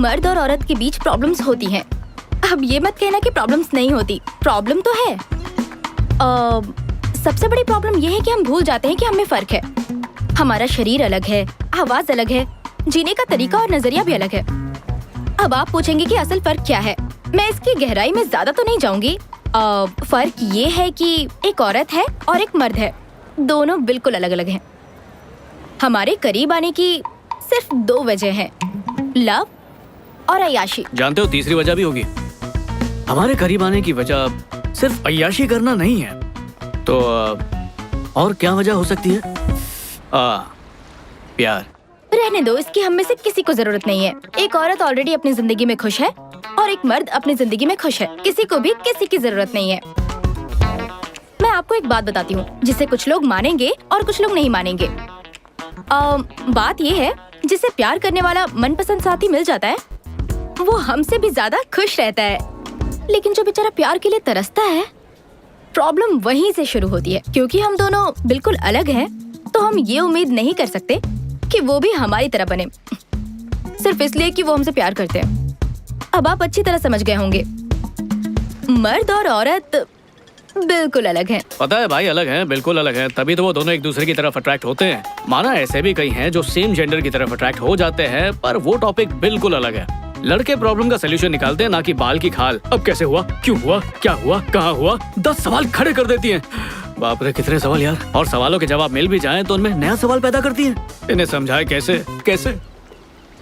मर्द और औरत के बीच प्रॉब्लम्स होती हैं। अब ये मत कहना कि प्रॉब्लम्स नहीं होती, प्रॉब्लम तो है। सबसे बड़ी प्रॉब्लम ये है कि हम भूल जाते हैं कि हमें फर्क है। हमारा शरीर अलग है, आवाज अलग है, जीने का तरीका और नजरिया भी अलग है। अब आप पूछेंगे कि असल फर्क क्या है। मैं इसकी गहराई में ज्यादा तो नहीं जाऊंगी। फर्क ये है कि एक औरत है और एक मर्द है, दोनों बिल्कुल अलग अलग हैं। हमारे करीब आने की सिर्फ 2 वजह हैं, लव और अय्याशी। जानते हो तीसरी वजह भी होगी। हमारे करीब आने की वजह सिर्फ अय्याशी करना नहीं है, तो और क्या वजह हो सकती है? प्यार। रहने दो, इसकी हम में से किसी को जरूरत नहीं है। एक औरत ऑलरेडी अपनी जिंदगी में खुश है और एक मर्द अपनी जिंदगी में खुश है। किसी को भी किसी की जरूरत नहीं है। मैं आपको एक बात बताती हूँ जिसे कुछ लोग मानेंगे और कुछ लोग नहीं मानेंगे। बात ये है, जिसे प्यार करने वाला मनपसंद साथी मिल जाता है वो हमसे भी ज्यादा खुश रहता है, लेकिन जो बेचारा प्यार के लिए तरसता है, प्रॉब्लम वहीं से शुरू होती है। क्योंकि हम दोनों बिल्कुल अलग हैं, तो हम ये उम्मीद नहीं कर सकते कि वो भी हमारी तरह बने सिर्फ इसलिए कि वो हमसे प्यार करते हैं। अब आप अच्छी तरह समझ गए होंगे, मर्द और औरत बिल्कुल अलग हैं। पता है भाई, अलग हैं, बिल्कुल अलग हैं, तभी तो वो दोनों एक दूसरे की तरफ अट्रैक्ट होते हैं। माना ऐसे भी कई हैं जो सेम जेंडर की तरफ अट्रैक्ट हो जाते हैं, पर वो टॉपिक बिल्कुल अलग है। लड़के प्रॉब्लम का सोल्यूशन निकालते हैं, ना कि बाल की खाल। अब कैसे हुआ, क्यों हुआ, क्या हुआ, कहाँ हुआ, 10 सवाल खड़े कर देती हैं। बाप रे कितने सवाल यार। और सवालों के जवाब मिल भी जाएं तो उनमें नया सवाल पैदा करती हैं। इन्हें समझाए कैसे कैसे,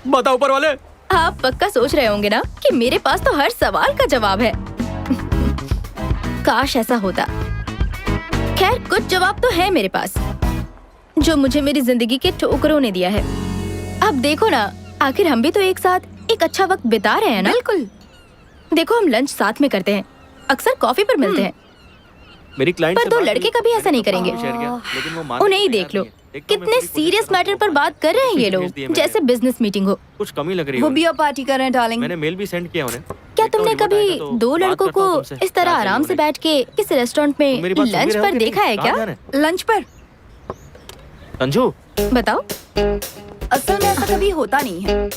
बताओ ऊपर वाले। आप पक्का सोच रहे होंगे ना कि मेरे पास तो हर सवाल का जवाब है। काश ऐसा होता। खैर, कुछ जवाब तो है मेरे पास जो मुझे मेरी जिंदगी के ठोकरों ने दिया है। अब देखो ना, आखिर हम भी तो एक साथ एक अच्छा वक्त बिता रहे हैं ना। बिल्कुल। देखो, हम लंच साथ में करते हैं, अक्सर कॉफी पर मिलते हैं, मेरी क्लाइंट पर 2 लड़के कभी ऐसा नहीं करेंगे। उन्हें ही देख लो, कितने सीरियस मैटर पर बात कर रहे हैं ये लोग, जैसे बिजनेस मीटिंग हो। कुछ कमी लग रही वो है। बियर पार्टी कर रहे हैं डार्लिंग। मैंने मेल भी सेंड किया उन्हें। क्या तुमने कभी 2 लड़कों को इस तरह आराम से बैठ के किसी रेस्टोरेंट में लंच पर देखा है क्या? लंच पर? अंजू, बताओ। असल में ऐसा कभी होता नहीं है।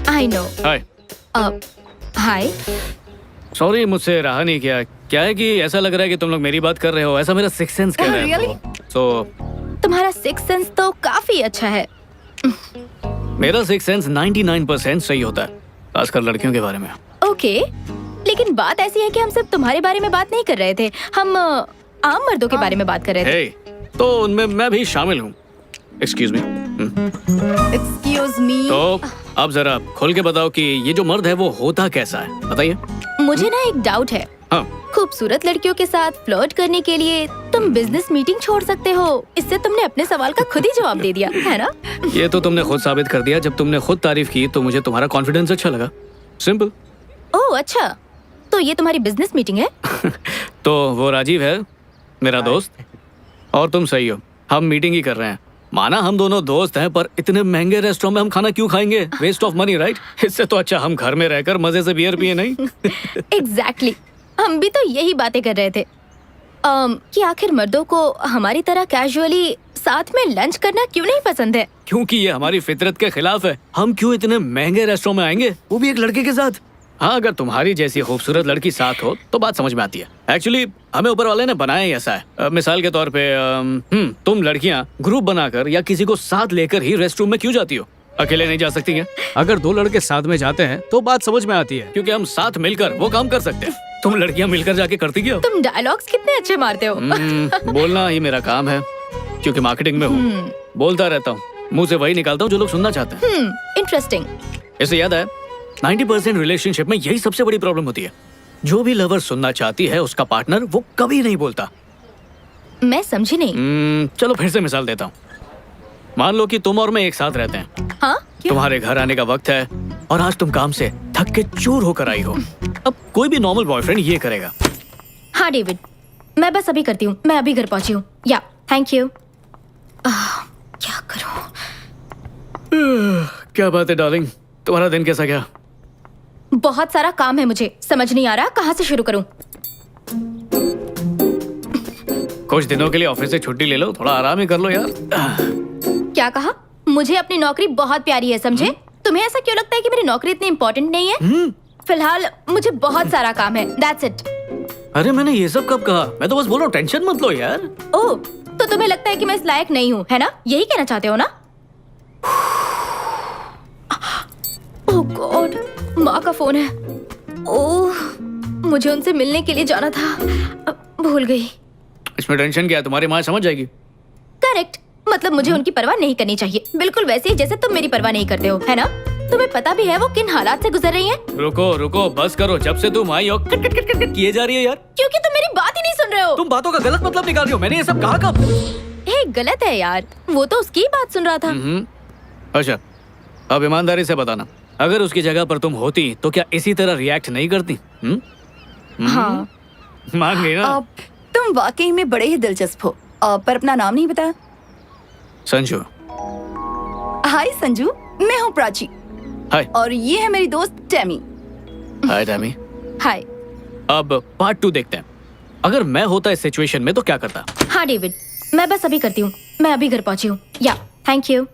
I know. Hi. Hi. Sorry, मुझसे रहा नहीं किया। क्या है कि ऐसा लग रहा है कि तुम लोग मेरी बात कर रहे हो, ऐसा मेरा सिक्स सेंस कह रहा है। Really? तुम्हारा सिक्स सेंस तो काफी अच्छा है। मेरा सिक्स सेंस 99% सही होता है, खासकर लड़कियों के बारे में। ओके, लेकिन बात ऐसी है कि हम सिर्फ तुम्हारे बारे में बात नहीं कर रहे थे, हम आम मर्दों के बारे में बात कर रहे थे। हे, तो उनमें मैं भी शामिल हूँ। Excuse me. Excuse me. तो अब जरा खोल के बताओ कि ये जो मर्द है वो होता कैसा है, बताइए। मुझे ना एक डाउट है। हाँ। खूबसूरत लड़कियों के साथ फ्लर्ट करने के लिए तुम बिजनेस मीटिंग छोड़ सकते हो। इससे तुमने अपने सवाल का खुद ही जवाब दे दिया, है ना? ये तो तुमने खुद साबित कर दिया। जब तुमने खुद तारीफ की तो मुझे तुम्हारा कॉन्फिडेंस अच्छा लगा। सिंपल। ओह अच्छा, तो ये तुम्हारी बिजनेस मीटिंग है? तो वो राजीव है मेरा दोस्त, और तुम सही हो, हम मीटिंग ही कर रहे हैं। माना हम दोनों दोस्त हैं, पर इतने महंगे रेस्टोरेंट में हम खाना क्यों खाएंगे? Waste of money, right? इससे तो अच्छा हम घर में रहकर मजे से बियर पिए, नहीं? एग्जैक्टली। हम भी तो यही बातें कर रहे थे कि आखिर मर्दों को हमारी तरह कैजुअली साथ में लंच करना क्यों नहीं पसंद है? क्योंकि ये हमारी फितरत के खिलाफ है। हम क्यों इतने महंगे रेस्टोरेंट में आएंगे, वो भी एक लड़के के साथ? हाँ, अगर तुम्हारी जैसी खूबसूरत लड़की साथ हो तो बात समझ में आती है। एक्चुअली हमें ऊपर वाले ने बनाया ही ऐसा है। मिसाल के तौर पे तुम लड़कियां ग्रुप बनाकर या किसी को साथ लेकर ही रेस्ट रूम में क्यों जाती हो? अकेले नहीं जा सकती हैं? अगर 2 लड़के साथ में जाते हैं तो बात समझ में आती है, क्योंकि हम साथ मिलकर वो काम कर सकते हैं। तुम लड़कियां मिलकर जाके करती क्या? तुम डायलॉग्स कितने अच्छे मारते हो। बोलना ही मेरा काम है, क्योंकि मार्केटिंग में हूँ। बोलता रहता हूँ, मुंह से वही निकालता हूँ जो लोग सुनना चाहते हैं। इंटरेस्टिंग। इससे याद है, 90% रिलेशनशिप में यही सबसे बड़ी प्रॉब्लम होती है। जो भी लवर सुनना चाहती है उसका पार्टनर वो कभी नहीं बोलता। मैं समझी नहीं। चलो फिर से मिसाल देता हूँ। मान लो कि तुम और मैं एक साथ रहते हैं। हाँ? तुम्हारे घर आने का वक्त है और आज तुम काम से थक के चूर होकर आई हो। अब कोई भी नॉर्मल बॉयफ्रेंड ये करेगा। हाँ डेविड, मैं बस अभी करती हूँ, मैं अभी घर पहुंची हूँ। या थैंक यू। क्या करूँ? क्या बात है डार्लिंग, तुम्हारा दिन कैसा गया? बहुत सारा काम है, मुझे समझ नहीं आ रहा कहाँ से शुरू करूँ। कुछ दिनों के लिए ऑफिस से छुट्टी ले लो, थोड़ा आराम ही कर लो यार। क्या कहा? मुझे अपनी नौकरी बहुत प्यारी है, समझे? तुम्हें ऐसा क्यों लगता है कि मेरी नौकरी इतनी इम्पोर्टेंट नहीं है? फिलहाल मुझे बहुत सारा काम है, दैट्स इट। अरे मैंने ये सब कब कहा? मैं तो बस बोल रहा हूँ, टेंशन मत लो यार। ओह, तो तुम्हें लगता है कि मैं इस लायक नहीं हूँ, है ना? यही कहना चाहते हो ना? ओह गॉड, माँ का फोन है। ओह, मुझे उनसे मिलने के लिए जाना था, भूल गई। इसमें टेंशन क्या है? तुम्हारी माँ समझ जाएगी। करेक्ट, मतलब मुझे उनकी परवाह नहीं करनी चाहिए, बिल्कुल वैसे ही जैसे तुम मेरी परवाह नहीं करते हो, है ना? तुम्हें पता भी है वो किन हालात से गुजर रही हैं? रुको रुको, बस करो। जब से तुम आई हो कट कट कट कट किए जा रही है यार। क्योंकि तुम मेरी बात ही नहीं सुन रहे हो। तुम बातों का गलत मतलब निकाल रही हो। मैंने ये सब कहा कब? हे, गलत है यार, वो तो उसकी ही बात सुन रहा था। अच्छा, अब ईमानदारी से बताना, अगर उसकी जगह पर तुम होती तो क्या इसी तरह रिएक्ट नहीं करती? हाँ, मान गई ना? तुम वाकई में बड़े ही दिलचस्प हो। पर अपना नाम नहीं बताया। संजू। हाय संजू, मैं हूँ प्राची हाय। और ये है मेरी दोस्त टेमी। हाय टैमी। हाय। अब पार्ट 2 देखते हैं। अगर मैं होता इस सिचुएशन में तो क्या करता? हाँ डेविड, मैं बस अभी करती हूँ, मैं अभी घर पहुंची हूँ। या, थैंक यू।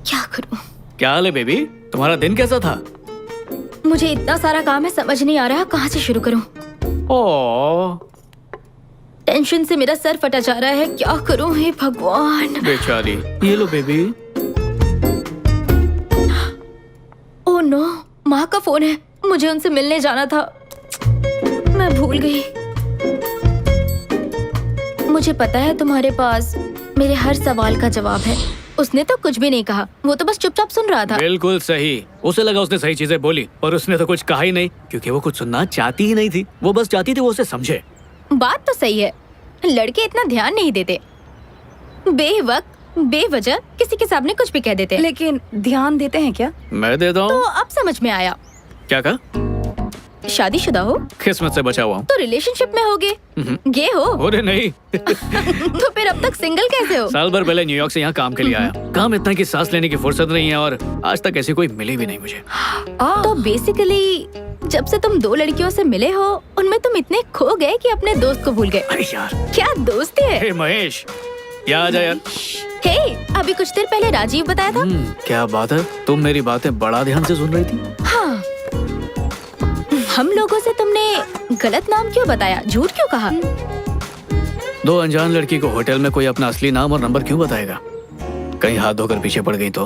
क्या करूँ? क्या हाल है बेबी? तुम्हारा दिन कैसा था? मुझे इतना सारा काम है, समझ नहीं आ रहा कहाँ से शुरू करूँ। ओह टेंशन से मेरा सर फटा जा रहा है, क्या करूँ हे भगवान। बेचारी। ये लो बेबी। ओह नो, माँ का फोन है, मुझे उनसे मिलने जाना था, मैं भूल गई। मुझे पता है तुम्हारे पास मेरे हर सवाल का जवाब है। उसने तो कुछ भी नहीं कहा, वो तो बस चुपचाप सुन रहा था। बिल्कुल सही। उसे लगा उसने सही चीजें बोली, पर उसने तो कुछ कहा ही नहीं, क्योंकि वो कुछ सुनना चाहती ही नहीं थी। वो बस चाहती थी वो उसे समझे। बात तो सही है, लड़के इतना ध्यान नहीं देते, बेवक्त बेवजह किसी के सामने कुछ भी कह देते हैं। लेकिन ध्यान देते हैं क्या? मैं देता तो हूँ। अब समझ में आया। क्या कहा? शादीशुदा हो किस्मत से बचा हुआ हूँ। तो रिलेशनशिप में होगे, गे हो। अरे नहीं। तो फिर अब तक सिंगल कैसे हो? साल भर पहले न्यूयॉर्क से यहाँ काम के लिए आया। काम इतना कि सांस लेने की फुर्सत नहीं है, और आज तक ऐसी कोई मिली भी नहीं मुझे। तो बेसिकली जब से तुम दो लड़कियों से मिले हो, उनमें तुम इतने खो गए कि अपने दोस्त को भूल गए। अरे यार। क्या दोस्ती है। हे महेश, क्या आ जा यार। हे, अभी कुछ देर पहले राजीव बताया था। क्या बात है, तुम मेरी बातें बड़ा ध्यान से सुन रही थी। हाँ, हम लोगों से तुमने गलत नाम क्यों बताया, झूठ क्यों कहा? दो अनजान लड़की को होटल में कोई अपना असली नाम और नंबर क्यों बताएगा? कहीं हाथ धोकर पीछे पड़ गई तो?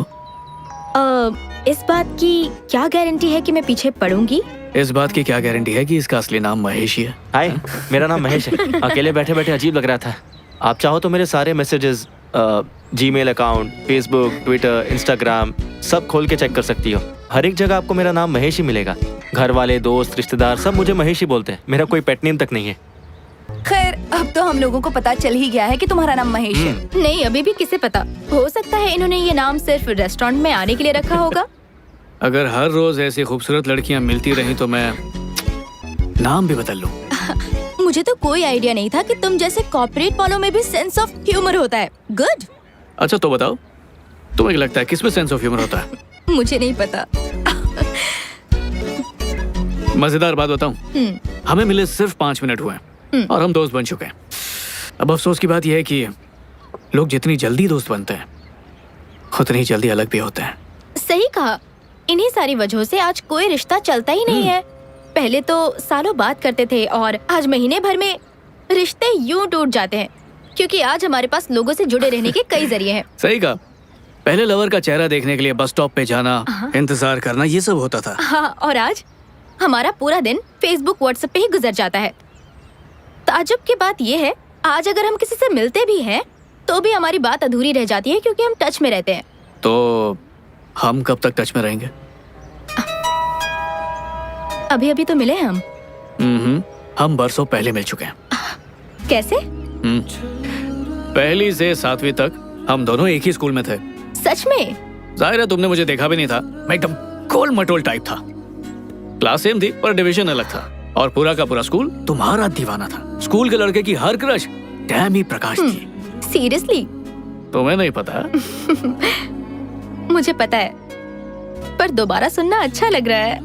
इस बात की क्या गारंटी है कि मैं पीछे पड़ूंगी? इस बात की क्या गारंटी है कि इसका असली नाम महेश ही है? हाय, मेरा नाम महेश है। अकेले बैठे बैठे अजीब लग रहा था। आप चाहो तो मेरे सारे messages, Gmail account, Facebook, Twitter, Instagram सब खोल के चेक कर सकती हो। हर एक जगह आपको मेरा नाम महेश ही मिलेगा। घर वाले, दोस्त, रिश्तेदार सब मुझे महेश ही बोलते हैं। मेरा कोई पेट नेम तक नहीं है। खैर, अब तो हम लोगों को पता चल ही गया है कि तुम्हारा नाम महेश है। नहीं, अभी भी किसे पता, हो सकता है इन्होंने ये नाम सिर्फ रेस्टोरेंट में आने के लिए रखा होगा। अगर हर रोज ऐसी खूबसूरत लड़कियां मिलती रहीं तो मैं नाम भी बदल लूं। मुझे तो कोई आइडिया नहीं था कि तुम जैसे कॉर्पोरेट वालों में भी सेंस ऑफ ह्यूमर होता है। गुड। अच्छा तो बताओ, तुम्हें लगता है किसमें सेंस ऑफ ह्यूमर होता है? मुझे नहीं पता। मजेदार बात बताऊं, हमें मिले सिर्फ 5 मिनट हुए हैं और हम दोस्त बन चुके हैं। अब अफसोस की बात यह है कि लोग जितनी जल्दी दोस्त बनते हैं उतनी ही जल्दी अलग भी होते हैं। सही कहा, इन्हीं सारी वजहों से आज कोई रिश्ता चलता ही नहीं है। पहले तो सालों बात करते थे और आज महीने भर में रिश्ते यूं टूट जाते हैं, क्योंकि आज हमारे पास लोगों से जुड़े रहने के कई जरिए हैं। सही कहा। पहले लवर का चेहरा देखने के लिए बस स्टॉप पे जाना, इंतजार करना, ये सब होता था। हाँ, और आज हमारा पूरा दिन फेसबुक व्हाट्सएप पे ही गुजर जाता है। ताज्जुब की बात यह है, आज अगर हम किसी से मिलते भी हैं तो भी हमारी बात अधूरी रह जाती है, क्योंकि हम टच में रहते हैं। तो हम कब तक टच में रहेंगे? अभी अभी तो मिले हैं हम बरसों पहले मिल चुके हैं। कैसे? पहली से 7वीं तक हम दोनों एक ही स्कूल में थे। सच में? जाहिर है तुमने मुझे देखा भी नहीं था, मैं एकदम गोल मटोल टाइप था। क्लास सेम थी पर डिवीजन अलग था, और पूरा का पूरा स्कूल तुम्हारा दीवाना था। स्कूल के लड़के की हर क्रश टैमी प्रकाश थी। सीरियसली? तुम्हें नहीं पता? मुझे पता है, पर दोबारा सुनना अच्छा लग रहा है।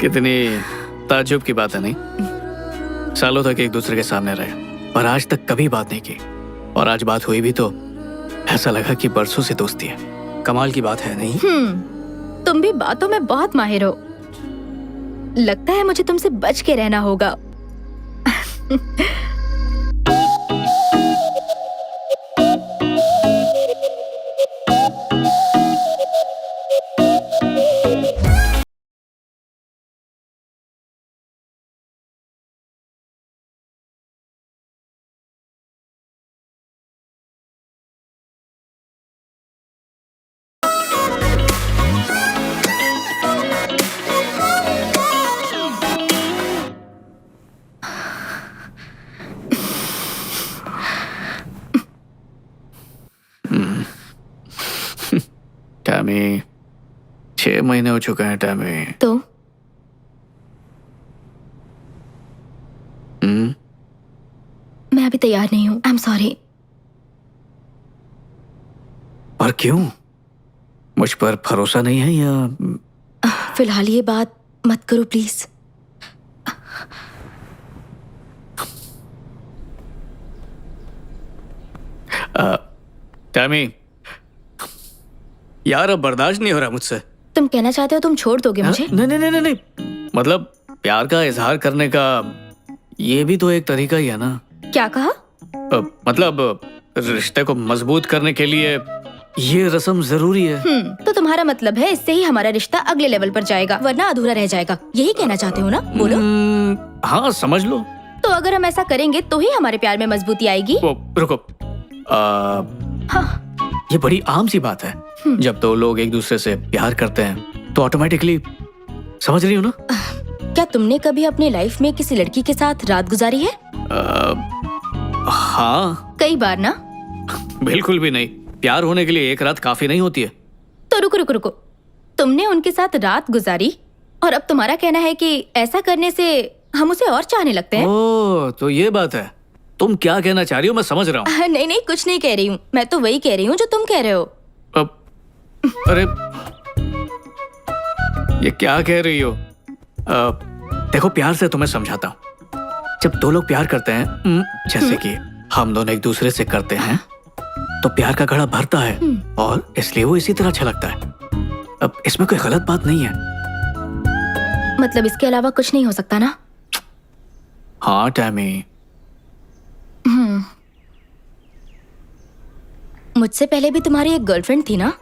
कितनी ताज्जुब की बात है नहीं? सालों तक एक दूसरे के सामने रहे पर आज तक कभी बात नहीं की। और आज बात हुई भी तो ऐसा लगा कि बरसों से दोस्ती है। कमाल की बात है नहीं? तुम भी बातों में बहुत माहिर हो। लगता है मुझे तुमसे बच के रहना होगा। टैमी, 6 महीने हो चुके हैं टैमी। तो मैं अभी तैयार नहीं हूँ। I am sorry. पर क्यों? मुझ पर भरोसा नहीं है या? फिलहाल ये बात मत करो प्लीज। टैमी, यार अब बर्दाश्त नहीं हो रहा मुझसे। तुम कहना चाहते हो तुम छोड़ दोगे मुझे? नहीं नहीं नहीं नहीं, मतलब प्यार का इजहार करने का ये भी तो एक तरीका ही है ना। क्या कहा? मतलब रिश्ते को मजबूत करने के लिए ये रस्म जरूरी है। तो तुम्हारा मतलब है इससे ही हमारा रिश्ता अगले लेवल पर जाएगा, वरना अधूरा रह जाएगा। यही कहना चाहते हो ना? बोलो। हाँ समझ लो। तो अगर हम ऐसा करेंगे तो ही हमारे प्यार में मजबूती आएगी। रुको, हाँ। ये बड़ी आम सी बात है। जब दो लोग एक दूसरे से प्यार करते हैं तो ऑटोमेटिकली, समझ रही हो ना? क्या तुमने कभी अपनी लाइफ में किसी लड़की के साथ रात गुजारी है? हाँ। कई बार ना? बिल्कुल भी नहीं। प्यार होने के लिए एक रात काफी नहीं होती है। तो रुको रुको रुको, तुमने उनके साथ रात गुजारी और अब तुम्हारा कहना है कि ऐसा करने से हम उसे और चाहने लगते हैं? ओह, तो ये बात है। तुम क्या कहना चाह रही हो मैं समझ रहा हूँ। नहीं नहीं, कुछ नहीं कह रही हूँ। मैं तो वही कह रही हूँ जो तुम कह रहे हो। अरे ये क्या कह रही हो? देखो, प्यार से तुम्हें समझाता हूँ। जब दो लोग प्यार करते हैं, जैसे कि हम दोनों एक दूसरे से करते हैं, तो प्यार का घड़ा भरता है और इसलिए वो इसी तरह छलकता है। अब इसमें कोई गलत बात नहीं है। मतलब इसके अलावा कुछ नहीं हो सकता ना? हाँ टैमी। मुझसे पहले भी तुम्हारी एक गर्लफ्रेंड थी ना?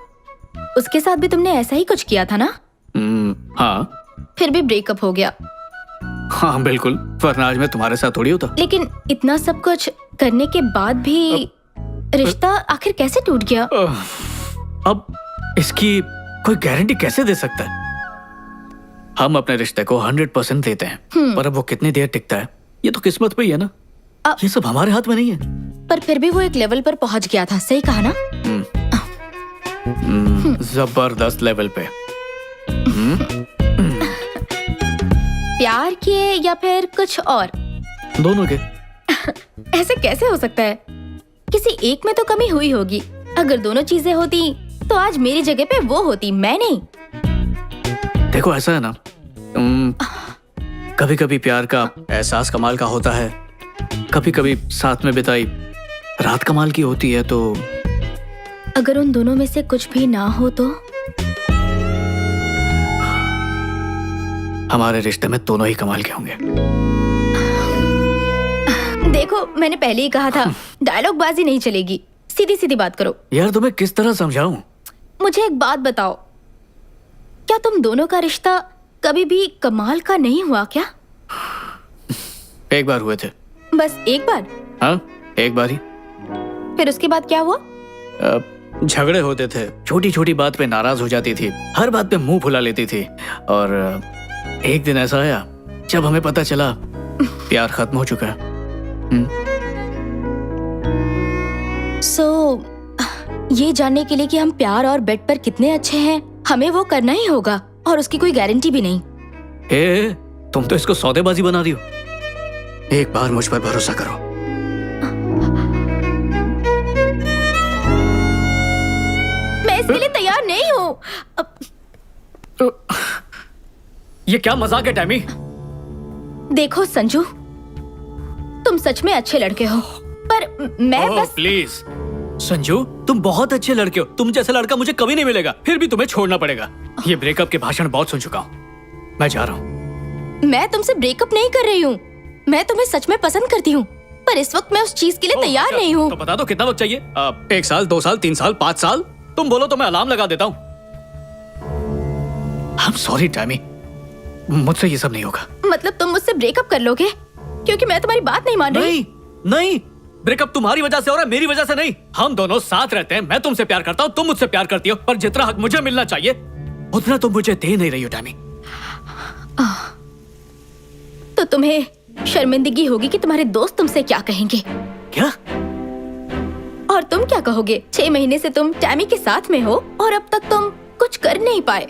उसके साथ भी तुमने ऐसा ही कुछ किया था ना? हाँ। फिर भी ब्रेकअप हो गया। हाँ बिल्कुल, वरना आज मैं तुम्हारे साथ थोड़ी होता। लेकिन इतना सब कुछ करने के बाद भी रिश्ता आखिर कैसे टूट गया? अब इसकी कोई गारंटी कैसे दे सकता है? हम अपने रिश्ते को 100% देते हैं, पर अब वो कितनी देर टिकता है ये तो किस्मत पे ही है ना। ये सब हमारे हाथ में नहीं है। पर फिर भी वो एक लेवल पर पहुंच गया था, सही कहा ना? जबरदस्त लेवल पे। प्यार के या फिर कुछ और? दोनों के। ऐसे कैसे हो सकता है? किसी एक में तो कमी हुई होगी। अगर दोनों चीजें होती तो आज मेरी जगह पे वो होती, मैं नहीं। देखो ऐसा है ना, कभी कभी प्यार का एहसास कमाल का होता है, कभी कभी साथ में बिताई रात कमाल की होती है। तो अगर उन दोनों में से कुछ भी ना हो तो? हमारे रिश्ते में दोनों ही कमाल के होंगे। देखो, मैंने पहले ही कहा था, डायलॉग बाजी नहीं चलेगी। सीधी सीधी बात करो। यार तुम्हें किस तरह समझाऊं? मुझे एक बात बताओ, क्या तुम दोनों का रिश्ता कभी भी कमाल का नहीं हुआ क्या? एक बार हुए थे। बस एक बार? हाँ, एक बार ही। फिर उसके बाद क्या हुआ? झगड़े होते थे, छोटी छोटी बात पे नाराज हो जाती थी, हर बात पे मुंह फुला लेती थी। और एक दिन ऐसा आया जब हमें पता चला प्यार खत्म हो चुका है। ये जानने के लिए कि हम प्यार और बेड पर कितने अच्छे हैं, हमें वो करना ही होगा और उसकी कोई गारंटी भी नहीं। तुम तो इसको सौदेबाजी बना रही हो। एक बार मुझ पर भरोसा करो। मैं इसके लिए तैयार नहीं हूँ। ये क्या मजाक है टैमी? देखो संजू, तुम सच में अच्छे लड़के हो, पर मैं ओह, बस प्लीज संजू, तुम बहुत अच्छे लड़के हो। तुम जैसा लड़का मुझे कभी नहीं मिलेगा, फिर भी तुम्हें छोड़ना पड़ेगा। ये ब्रेकअप के भाषण बहुत सुन चुका हूँ। मैं जा रहा हूँ। मैं तुमसे ब्रेकअप नहीं कर रही हूँ। मैं तुम्हें सच में पसंद करती हूँ, पर इस वक्त मैं उस चीज के लिए ओह, तैयार अच्छा, नहीं हूँ। तो बता दो कितना वक्त चाहिए? 1 साल, 2 साल, 3 साल, 5 साल? तुम बोलो तो मैं अलार्म लगा देता हूँ। I'm sorry, टैमी, मुझसे ये सब नहीं होगा। मतलब तुम मुझसे ब्रेकअप कर लोगे क्योंकि मैं तुम्हारी बात नहीं मान रही? नहीं, ब्रेकअप तुम्हारी वजह से हो रहा है, मेरी वजह से नहीं। हम दोनों साथ रहते हैं। मैं तुमसे प्यार करता हूँ, तुम मुझसे प्यार करती हो, पर जितना हक मुझे मिलना चाहिए उतना तुम मुझे दे नहीं रही हो टैमी। तो तुम्हें शर्मिंदगी होगी कि तुम्हारे दोस्त तुमसे क्या कहेंगे। क्या? और तुम क्या कहोगे? 6 महीने से तुम टैमी के साथ में हो और अब तक तुम कुछ कर नहीं पाए।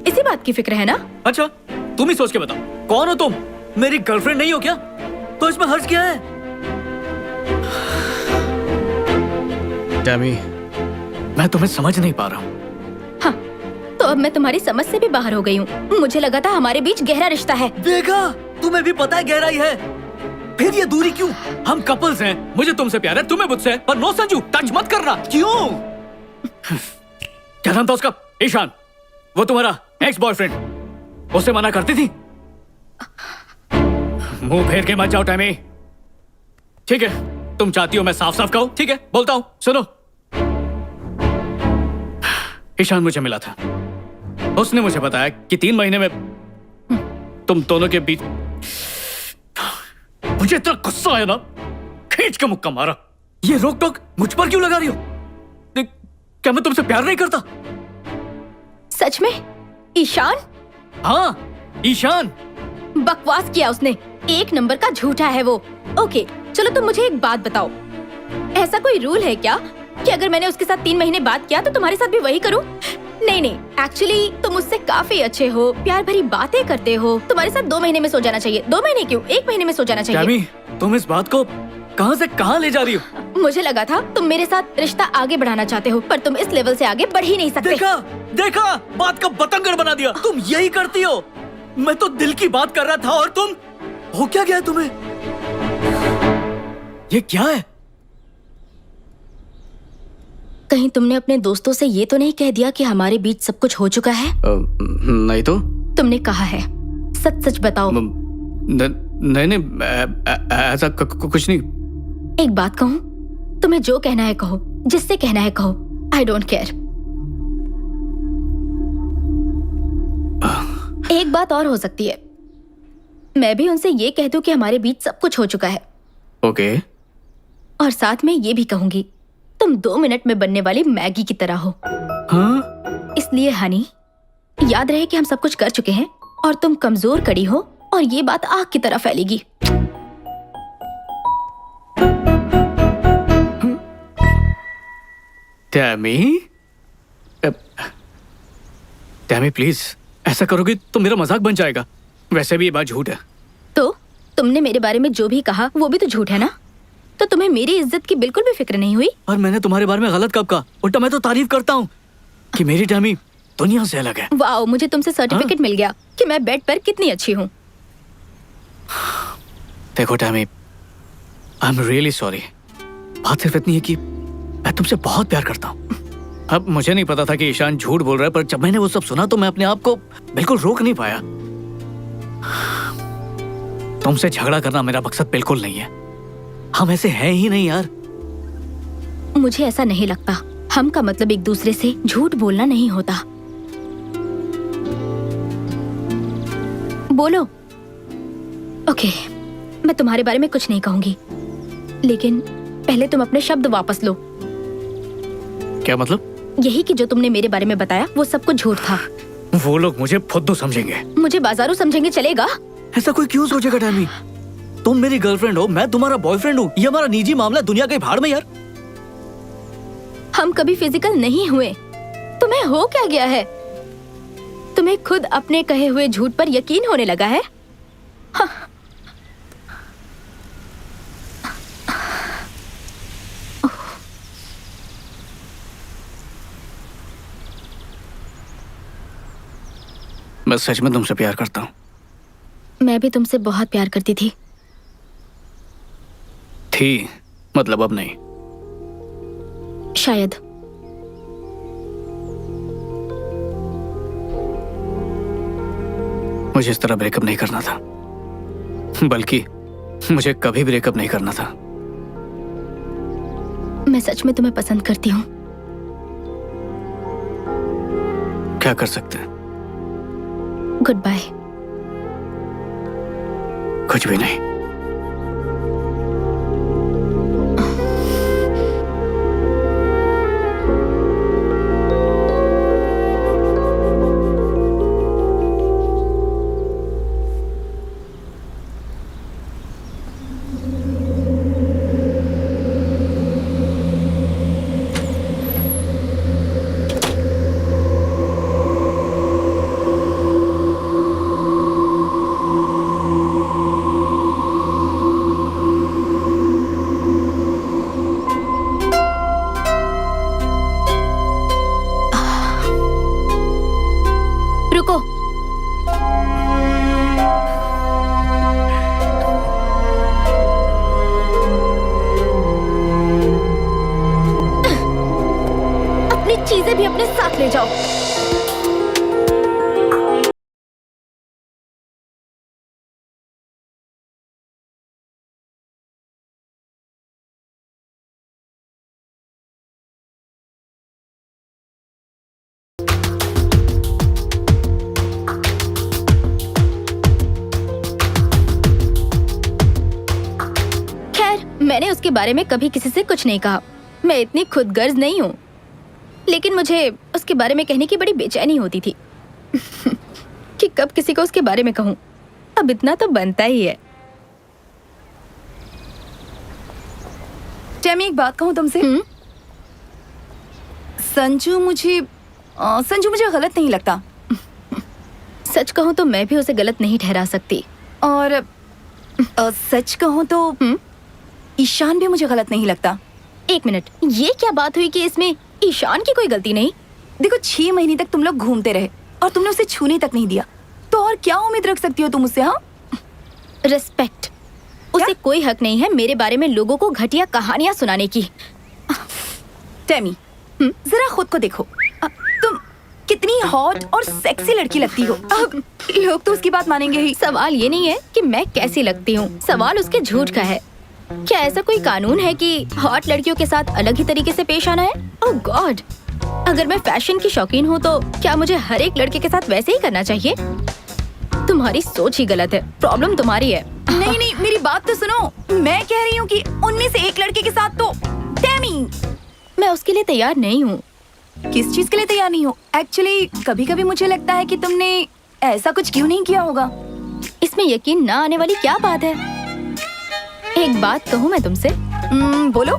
इसी बात की फिक्र है ना? अच्छा, तुम ही सोच के बताओ, कौन हो तुम? मेरी गर्लफ्रेंड नहीं हो क्या? तो इसमें हर्ज क्या है? टैमी, मैं तुम्हें समझ नहीं पा रहा हूँ। हाँ, तो अब मैं तुम्हारी समझ से भी बाहर हो गई हूँ। मुझे लगा था हमारे बीच गहरा रिश्ता है। देखा, तुम्हें भी पता है गहराई है, फिर ये दूरी क्यों? हम कपल्स हैं, मुझे तुमसे प्यार है, तुम्हें मुझसे, पर नो संजू, टच मत करना। क्यों? क्या नाम था उसका? ईशान, वो तुम्हारा एक्स बॉयफ्रेंड। उसे मना करती थी? मुंह फेर के मत जाओ टैमी। ठीक है, तुम चाहती हो मैं साफ साफ कहूं? ठीक है, बोलता हूं, सुनो। ईशान मुझे मिला था, उसने मुझे बताया कि 3 महीने में तुम दोनों के बीच। मुझे इतना गुस्सा आया ना, खींच के मुक्का मारा। ये रोक टोक मुझ पर क्यों लगा रही हो? क्या मैं तुमसे प्यार नहीं करता? सच में? ईशान? हाँ, ईशान। बकवास किया उसने। 1 नंबर का झूठा है वो। ओके, चलो तुम मुझे एक बात बताओ, ऐसा कोई रूल है क्या कि अगर मैंने उसके साथ 3 महीने बात किया तो तुम्हारे साथ भी वही करूं? नहीं, एक्चुअली तुम मुझसे काफी अच्छे हो, प्यार भरी बातें करते हो। तुम्हारे साथ 2 महीने में सो जाना चाहिए। 2 महीने क्यों, 1 महीने में सो जाना चाहिए। टैमी, तुम इस बात को कहां से कहां ले जा रही हो? मुझे लगा था तुम मेरे साथ रिश्ता आगे बढ़ाना चाहते हो, पर तुम इस लेवल से आगे बढ़ ही नहीं सकते। देखा, बात का बतंगड़ बना दिया। तुम यही करती हो। मैं तो दिल की बात कर रहा था और तुम, हो क्या गया तुम्हें? ये क्या है? कहीं तुमने अपने दोस्तों से ये तो नहीं कह दिया कि हमारे बीच सब कुछ हो चुका है? नहीं तो। तुमने कहा है, सच सच बताओ। नहीं, ऐसा कुछ नहीं। एक बात कहूँ, तुम्हें जो कहना है कहो, जिससे कहना है कहो, आई डोंट केयर। एक बात और हो सकती है, मैं भी उनसे ये कह दूं कि हमारे बीच सब कुछ हो चुका है। ओके। और साथ में ये भी कहूंगी, तुम 2 मिनट में बनने वाली मैगी की तरह हो। हाँ? इसलिए हनी, याद रहे कि हम सब कुछ कर चुके हैं और तुम कमजोर कड़ी हो और ये बात आग की तरह फैलेगी। टैमी प्लीज, ऐसा करोगी तो मेरा मजाक बन जाएगा। वैसे भी ये बात झूठ है। तो तुमने मेरे बारे में जो भी कहा वो भी तो झूठ है ना? तो तुम्हें मेरी इज्जत की बिल्कुल भी फिक्र नहीं हुई? और मैंने तुम्हारे बारे में गलत कब कहा? उल्टा मैं तो तारीफ करता हूँ कि मेरी टैमी दुनिया से अलग है। वाओ, मुझे तुमसे सर्टिफिकेट मिल गया कि मैं बेड पर कितनी अच्छी हूँ। देखो Tammy, I am really sorry. बात सिर्फ इतनी है कि मैं तुमसे बहुत प्यार करता हूँ। अब मुझे नहीं पता था कि ईशान झूठ बोल रहा है, पर जब मैंने वो सब सुना तो मैं अपने आप को बिल्कुल रोक नहीं पाया। तुमसे झगड़ा करना मेरा मकसद बिल्कुल नहीं है। हम ऐसे हैं ही नहीं यार। मुझे ऐसा नहीं लगता। हम का मतलब एक दूसरे से झूठ बोलना नहीं होता। बोलो। ओके, मैं तुम्हारे बारे में कुछ नहीं कहूंगी, लेकिन पहले तुम अपने शब्द वापस लो। क्या मतलब? यही कि जो तुमने मेरे बारे में बताया वो सब कुछ झूठ था। वो लोग मुझे फुद्दू समझेंगे। मुझे बाजारू समझेंगे चलेगा? ऐसा कोई क्यों सोचेगा टैमी? तुम मेरी गर्लफ्रेंड हो, मैं तुम्हारा बॉयफ्रेंड हूँ। ये हमारा निजी मामला, दुनिया के भाड़ में यार। हम कभी फिजिकल नहीं हुए। तुम्हें हो क्या गया है? तुम्हें खुद अपने कहे हुए झूठ पर यकीन होने लगा है? हाँ। मैं सच में तुमसे प्यार करता हूँ। मैं भी तुमसे बहुत प्यार करती थी। मतलब अब नहीं। शायद। मुझे इस तरह ब्रेकअप नहीं करना था, बल्कि मुझे कभी ब्रेकअप नहीं करना था। मैं सच में तुम्हें पसंद करती हूँ। क्या कर सकते हैं? Goodbye. कुछ भी नहीं। रुको। अपनी चीजें भी अपने साथ ले जाओ। मैंने उसके बारे में कभी किसी से कुछ नहीं कहा। मैं इतनी खुदगर्ज नहीं हूँ, लेकिन मुझे उसके बारे में कहने की बड़ी बेचैनी होती थी कि कब किसी को उसके बारे में कहूँ। अब इतना तो बनता ही है। टेमी, एक बात कहूँ तुमसे। संजू मुझे गलत नहीं लगता। सच कहूँ तो मैं भी उसे गलत नहीं ठहरा सकती। और सच कहूँ तो ईशान भी मुझे गलत नहीं लगता। एक मिनट, ये क्या बात हुई कि इसमें ईशान की कोई गलती नहीं? देखो, 6 महीने तक तुम लोग घूमते रहे और तुमने उसे छूने तक नहीं दिया, तो और क्या उम्मीद रख सकती हो तुम उससे? हाँ, रिस्पेक्ट। उसे कोई हक नहीं है मेरे बारे में लोगों को घटिया कहानियां सुनाने की। टेमी, जरा खुद को देखो। तुम कितनी हॉट और सेक्सी लड़की लगती हो। अब लोग तो उसकी बात मानेंगे ही। सवाल ये नहीं है कि मैं कैसी लगती हूँ, सवाल उसके झूठ का है। क्या ऐसा कोई कानून है कि हॉट लड़कियों के साथ अलग ही तरीके से पेश आना है? ओह गॉड, अगर मैं फैशन की शौकीन हूँ तो क्या मुझे हर एक लड़के के साथ वैसे ही करना चाहिए? तुम्हारी सोच ही गलत है। प्रॉब्लम तुम्हारी है। नहीं नहीं, मेरी बात तो सुनो। मैं कह रही हूँ कि उनमें से एक लड़के के साथ तो टेमी, मैं उसके लिए तैयार नहीं हूँ। किस चीज के लिए तैयार नहीं हो? एक्चुअली कभी कभी मुझे लगता है कि तुमने ऐसा कुछ क्यों नहीं किया होगा। इसमें यकीन ना आने वाली क्या बात है? एक बात कहूँ मैं तुमसे? बोलो।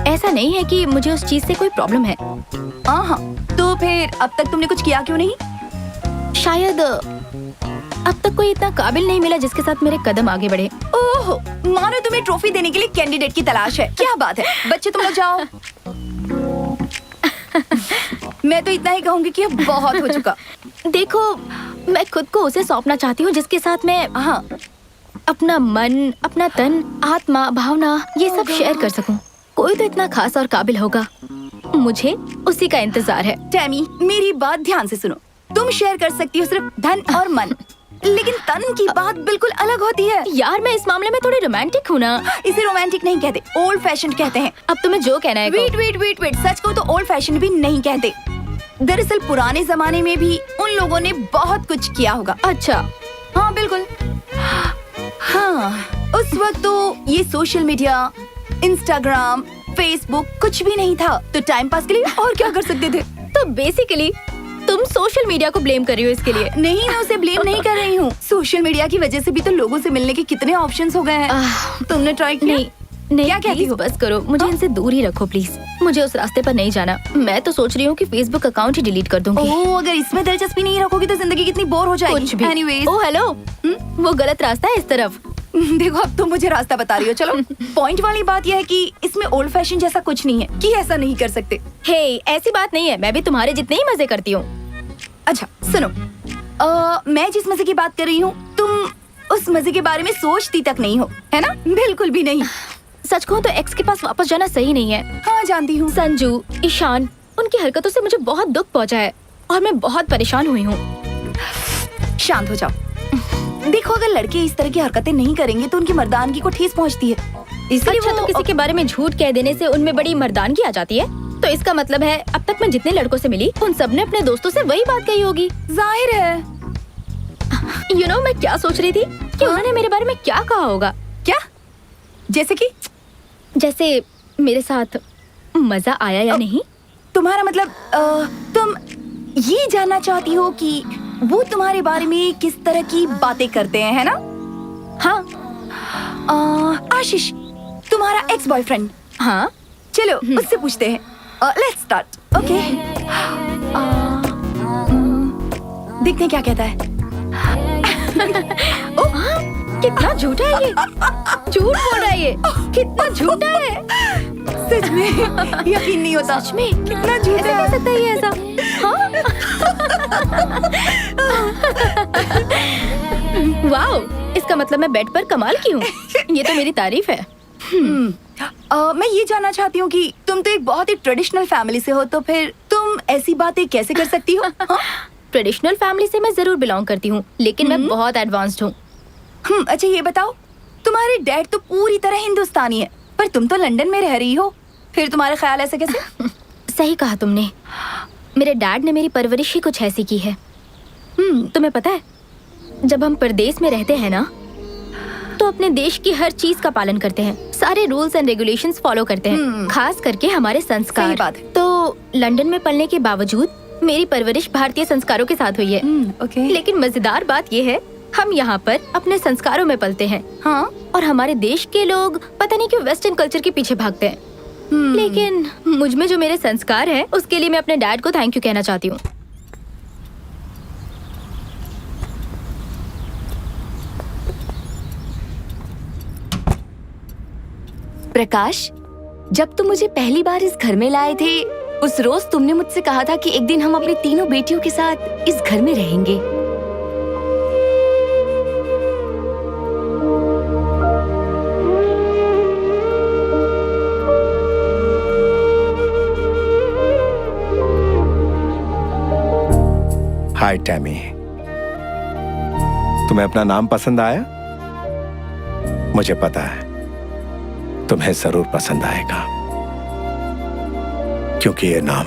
ऐसा नहीं है कि मुझे उस चीज से कोई प्रॉब्लम है। हाँ, तो फिर अब तक तुमने कुछ किया क्यों नहीं? शायद अब तक कोई इतना काबिल नहीं मिला जिसके साथ मेरे कदम आगे बढ़े। ओह, मानो तुम्हें ट्रॉफी देने के लिए कैंडिडेट की तलाश है। क्या बात है, बच्चे तुम लोग जाओ। मैं तो इतना ही कहूँगी कि अब बहुत हो चुका। देखो, मैं खुद को उसे सौंपना चाहती हूँ जिसके साथ मैं अपना मन, अपना तन, आत्मा, भावना ये सब शेयर कर सकूं। कोई तो इतना खास और काबिल होगा। मुझे उसी का इंतजार है। टेमी, मेरी बात ध्यान से सुनो। तुम शेयर कर सकती हो सिर्फ धन और मन, लेकिन तन की बात बिल्कुल अलग होती है। यार, मैं इस मामले में थोड़ी रोमांटिक हूँ ना। इसे रोमांटिक नहीं कहते, ओल्ड फैशन कहते हैं। अब तुम्हें जो कहना है कहो। वेट, सच को तो ओल्ड फैशन भी नहीं कहते। दरअसल पुराने जमाने में भी उन लोगों ने बहुत कुछ किया होगा। अच्छा, हाँ बिल्कुल। हाँ, उस वक्त तो ये सोशल मीडिया, इंस्टाग्राम, फेसबुक कुछ भी नहीं था, तो टाइम पास के लिए और क्या कर सकते थे? तो बेसिकली तुम सोशल मीडिया को ब्लेम कर रही हो इसके लिए? नहीं, मैं उसे ब्लेम नहीं कर रही हूँ। सोशल मीडिया की वजह से भी तो लोगों से मिलने के कितने ऑप्शंस हो गए हैं। तुमने ट्राई किया? नहीं, क्या कहती हो? बस करो, मुझे इनसे दूर ही रखो प्लीज। मुझे उस रास्ते पर नहीं जाना। मैं तो सोच रही हूँ कि फेसबुक अकाउंट ही डिलीट कर दूंगी। ओह, अगर इसमें दिलचस्पी नहीं रखोगी तो जिंदगी कितनी बोर हो जाएगी। कुछ भी। Anyways, ओह हेलो, वो गलत रास्ता है इस तरफ। देखो, अब तुम मुझे रास्ता बता रही हो। चलो, पॉइंट वाली बात यह है कि इसमें ओल्ड फैशन जैसा कुछ नहीं है कि ऐसा नहीं कर सकते। हे, ऐसी बात नहीं है। मैं भी तुम्हारे जितने ही मजे करती हूँ। अच्छा सुनो, मैं जिस मजे की बात कर रही हूँ तुम उस मजे के बारे में सोचती तक नहीं हो, है ना? बिल्कुल भी नहीं। सच कहूँ तो एक्स के पास वापस जाना सही नहीं है। हाँ जानती हूँ। संजू, ईशान, उनकी हरकतों से मुझे बहुत दुख पहुंचा है और मैं बहुत परेशान हुई हूँ। शांत हो जाओ। देखो, अगर लड़के इस तरह की हरकतें नहीं करेंगे तो उनकी मर्दानगी को ठेस पहुंचती है। इसलिए अच्छा, तो किसी के बारे में झूठ कह देने से उनमें बड़ी मर्दानगी आ जाती है? तो इसका मतलब है अब तक मैं जितने लड़कों से मिली उन सब ने अपने दोस्तों से वही बात कही होगी। जाहिर है। मैं क्या सोच रही थी कि उन्होंने मेरे बारे में क्या कहा होगा। क्या? जैसे कि? जैसे मेरे साथ मजा आया या नहीं। तुम्हारा मतलब तुम ये जानना चाहती हो कि वो तुम्हारे बारे में किस तरह की बातें करते हैं, है ना? हाँ। आशीष, तुम्हारा एक्स बॉयफ्रेंड। हाँ, चलो उससे पूछते हैं। Let's start. ओके। देखते हैं क्या कहता है। कितना झूठा है ये। झूठ बोल रहा है ये। कितना झूठा है। सच में यकीन नहीं होता। सच में कितना झूठा ऐसे है। कह सकता है ये ऐसा? हाँ? वाओ, इसका मतलब मैं बेड पर कमाल की हूँ। ये तो मेरी तारीफ है। मैं ये जानना चाहती हूँ कि तुम तो एक बहुत ही ट्रेडिशनल फैमिली से हो, तो फिर तुम ऐसी बातें कैसे कर सकती हो? ट्रेडिशनल फैमिली से मैं जरूर बिलोंग करती हूँ, लेकिन मैं बहुत एडवांस्ड हूँ। अच्छा ये बताओ, तुम्हारे डैड तो पूरी तरह हिंदुस्तानी है, पर तुम तो लंदन में रह रही हो, फिर तुम्हारे ख्याल ऐसे कैसे? सही कहा तुमने। मेरे डैड ने मेरी परवरिश ही कुछ ऐसी की है। तुम्हें पता है, जब हम परदेश में रहते हैं ना, तो अपने देश की हर चीज का पालन करते हैं, सारे रूल्स एंड रेगुलेशंस फॉलो करते हैं, खास करके हमारे संस्कार। सही बात है। तो लंदन में पलने के बावजूद मेरी परवरिश भारतीय संस्कारों के साथ हुई है। ओके। लेकिन मजेदार बात ये है, हम यहाँ पर अपने संस्कारों में पलते हैं। हाँ। और हमारे देश के लोग पता नहीं क्यों वेस्टर्न कल्चर के पीछे भागते हैं। लेकिन मुझ में जो मेरे संस्कार हैं, उसके लिए मैं अपने डैड को थैंक यू कहना चाहती हूँ। प्रकाश, जब तुम मुझे पहली बार इस घर में लाए थे, उस रोज तुमने मुझसे कहा था कि एक दिन हम अपनी तीनों बेटियों के साथ इस घर में रहेंगे। हाय टैमी, तुम्हें अपना नाम पसंद आया? मुझे पता है तुम्हें जरूर पसंद आएगा, क्योंकि ये नाम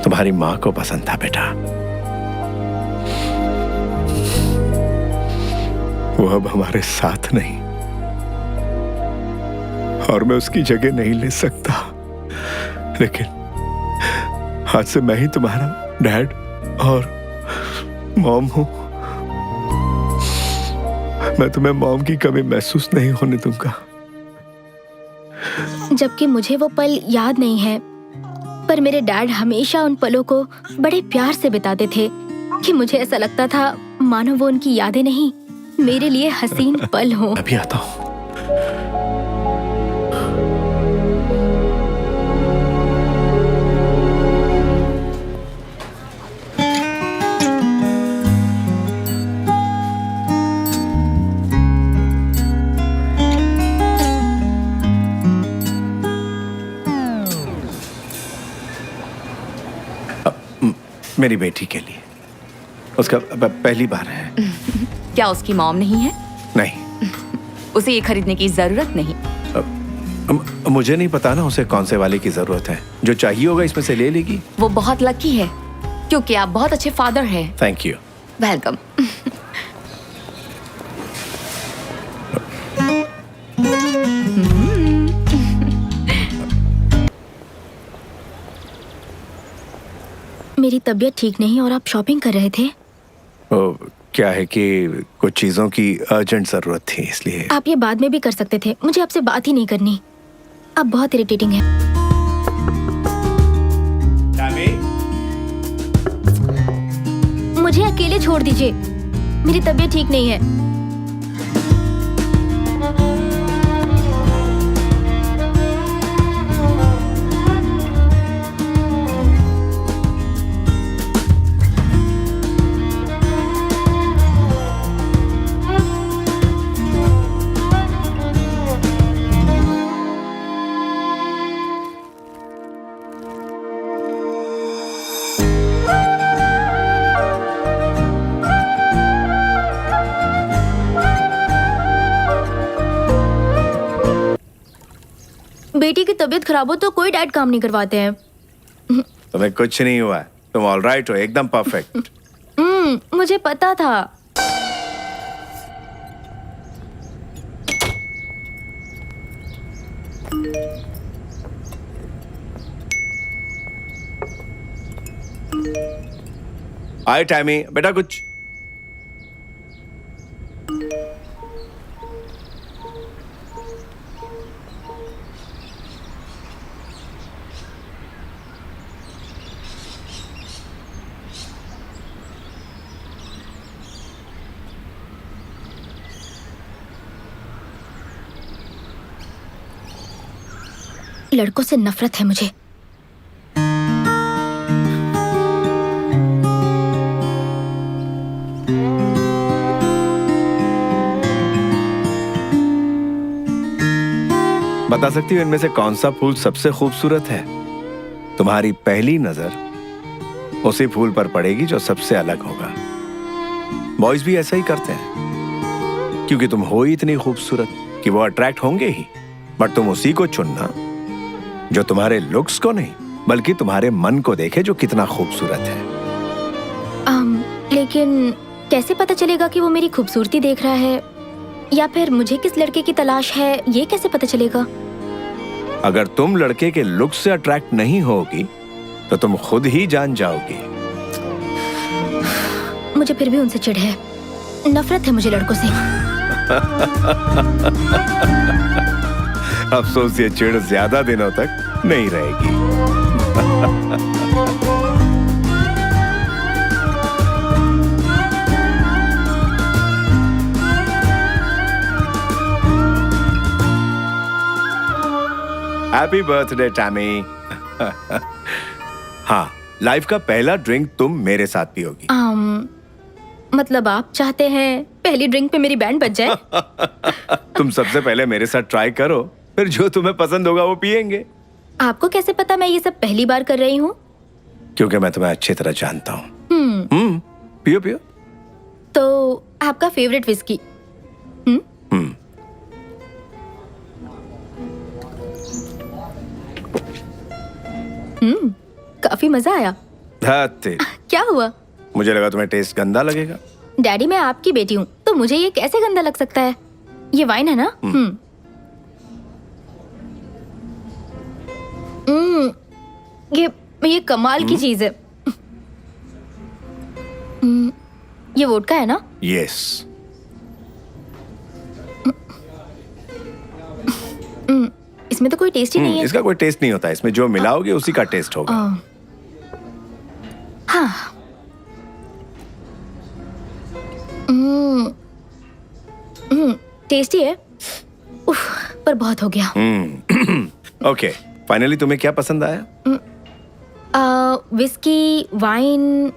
तुम्हारी मां को पसंद था बेटा। वो अब हमारे साथ नहीं, और मैं उसकी जगह नहीं ले सकता, लेकिन आज से मैं ही तुम्हारा डैड और मॉम हूं। मैं तुम्हें मॉम की कमी महसूस नहीं होने दूंगा। जबकि मुझे वो पल याद नहीं है, पर मेरे डैड हमेशा उन पलों को बड़े प्यार से बिताते थे कि मुझे ऐसा लगता था मानो वो उनकी यादें नहीं, मेरे लिए हसीन पल हो। अभी आता हूं। मेरी बेटी के लिए, उसका पहली बार है। क्या उसकी मॉम नहीं है? नहीं, उसे ये खरीदने की जरूरत नहीं। मुझे नहीं पता ना उसे कौन से वाले की जरूरत है। जो चाहिए होगा इसमें से ले लेगी। वो बहुत लकी है, क्योंकि आप बहुत अच्छे फादर हैं। Thank you. वेलकम। मेरी तबीयत ठीक नहीं और आप शॉपिंग कर रहे थे। क्या है कि कुछ चीजों की अर्जेंट जरूरत थी, इसलिए। आप ये बाद में भी कर सकते थे, मुझे आपसे बात ही नहीं करनी। आप बहुत इरिटेटिंग हैं। मुझे अकेले छोड़ दीजिए, मेरी तबीयत ठीक नहीं है। बेटी की तबीयत खराब हो तो कोई डैड काम नहीं करवाते हैं। तुम्हें कुछ नहीं हुआ है, तुम ऑलराइट हो, एकदम परफेक्ट। मुझे पता था। आए टैमी, बेटा कुछ। लड़कों से नफरत है मुझे। बता सकती हो इनमें से कौन सा फूल सबसे खूबसूरत है? तुम्हारी पहली नजर उसी फूल पर पड़ेगी जो सबसे अलग होगा। बॉयज भी ऐसा ही करते हैं, क्योंकि तुम हो ही इतनी खूबसूरत कि वो अट्रैक्ट होंगे ही। बट तुम उसी को चुनना जो तुम्हारे लुक्स को नहीं, बल्कि तुम्हारे मन को देखे जो कितना खूबसूरत है। लेकिन कैसे पता चलेगा कि वो मेरी खूबसूरती देख रहा है, या फिर मुझे किस लड़के की तलाश है, ये कैसे पता चलेगा? अगर तुम लड़के के लुक से अट्रैक्ट नहीं होगी तो तुम खुद ही जान जाओगी। मुझे फिर भी उनसे चिढ़ है, नफरत है मुझे लड़कों से। अफसोस ये चिढ़ ज्यादा दिनों तक नहीं रहेगी। Happy birthday Tammy. हाँ, लाइफ का पहला ड्रिंक तुम मेरे साथ पियोगी। मतलब आप चाहते हैं पहली ड्रिंक पे मेरी बैंड बज जाए? तुम सबसे पहले मेरे साथ ट्राई करो, फिर जो तुम्हें पसंद होगा वो पियेंगे। आपको कैसे पता मैं ये सब पहली बार कर रही हूँ? क्योंकि मैं तुम्हें अच्छी तरह जानता हूँ। पियो पियो। तो आपका फेवरेट विस्की? काफी मजा आया। क्या हुआ? मुझे लगा तुम्हें टेस्ट गंदा लगेगा। डैडी, मैं आपकी बेटी हूँ, तो मुझे ये कैसे गंदा लग सकता है? ये वाइन है ना? ये कमाल की चीज है। ये वोडका है ना? यस। इसमें तो कोई टेस्ट ही नहीं है। इसका कोई टेस्ट नहीं होता, इसमें जो मिलाओगे उसी का टेस्ट होगा। हाँ। टेस्टी है। उफ, पर बहुत हो गया। ओके, फाइनली तुम्हें क्या पसंद आया? Whisky, wine.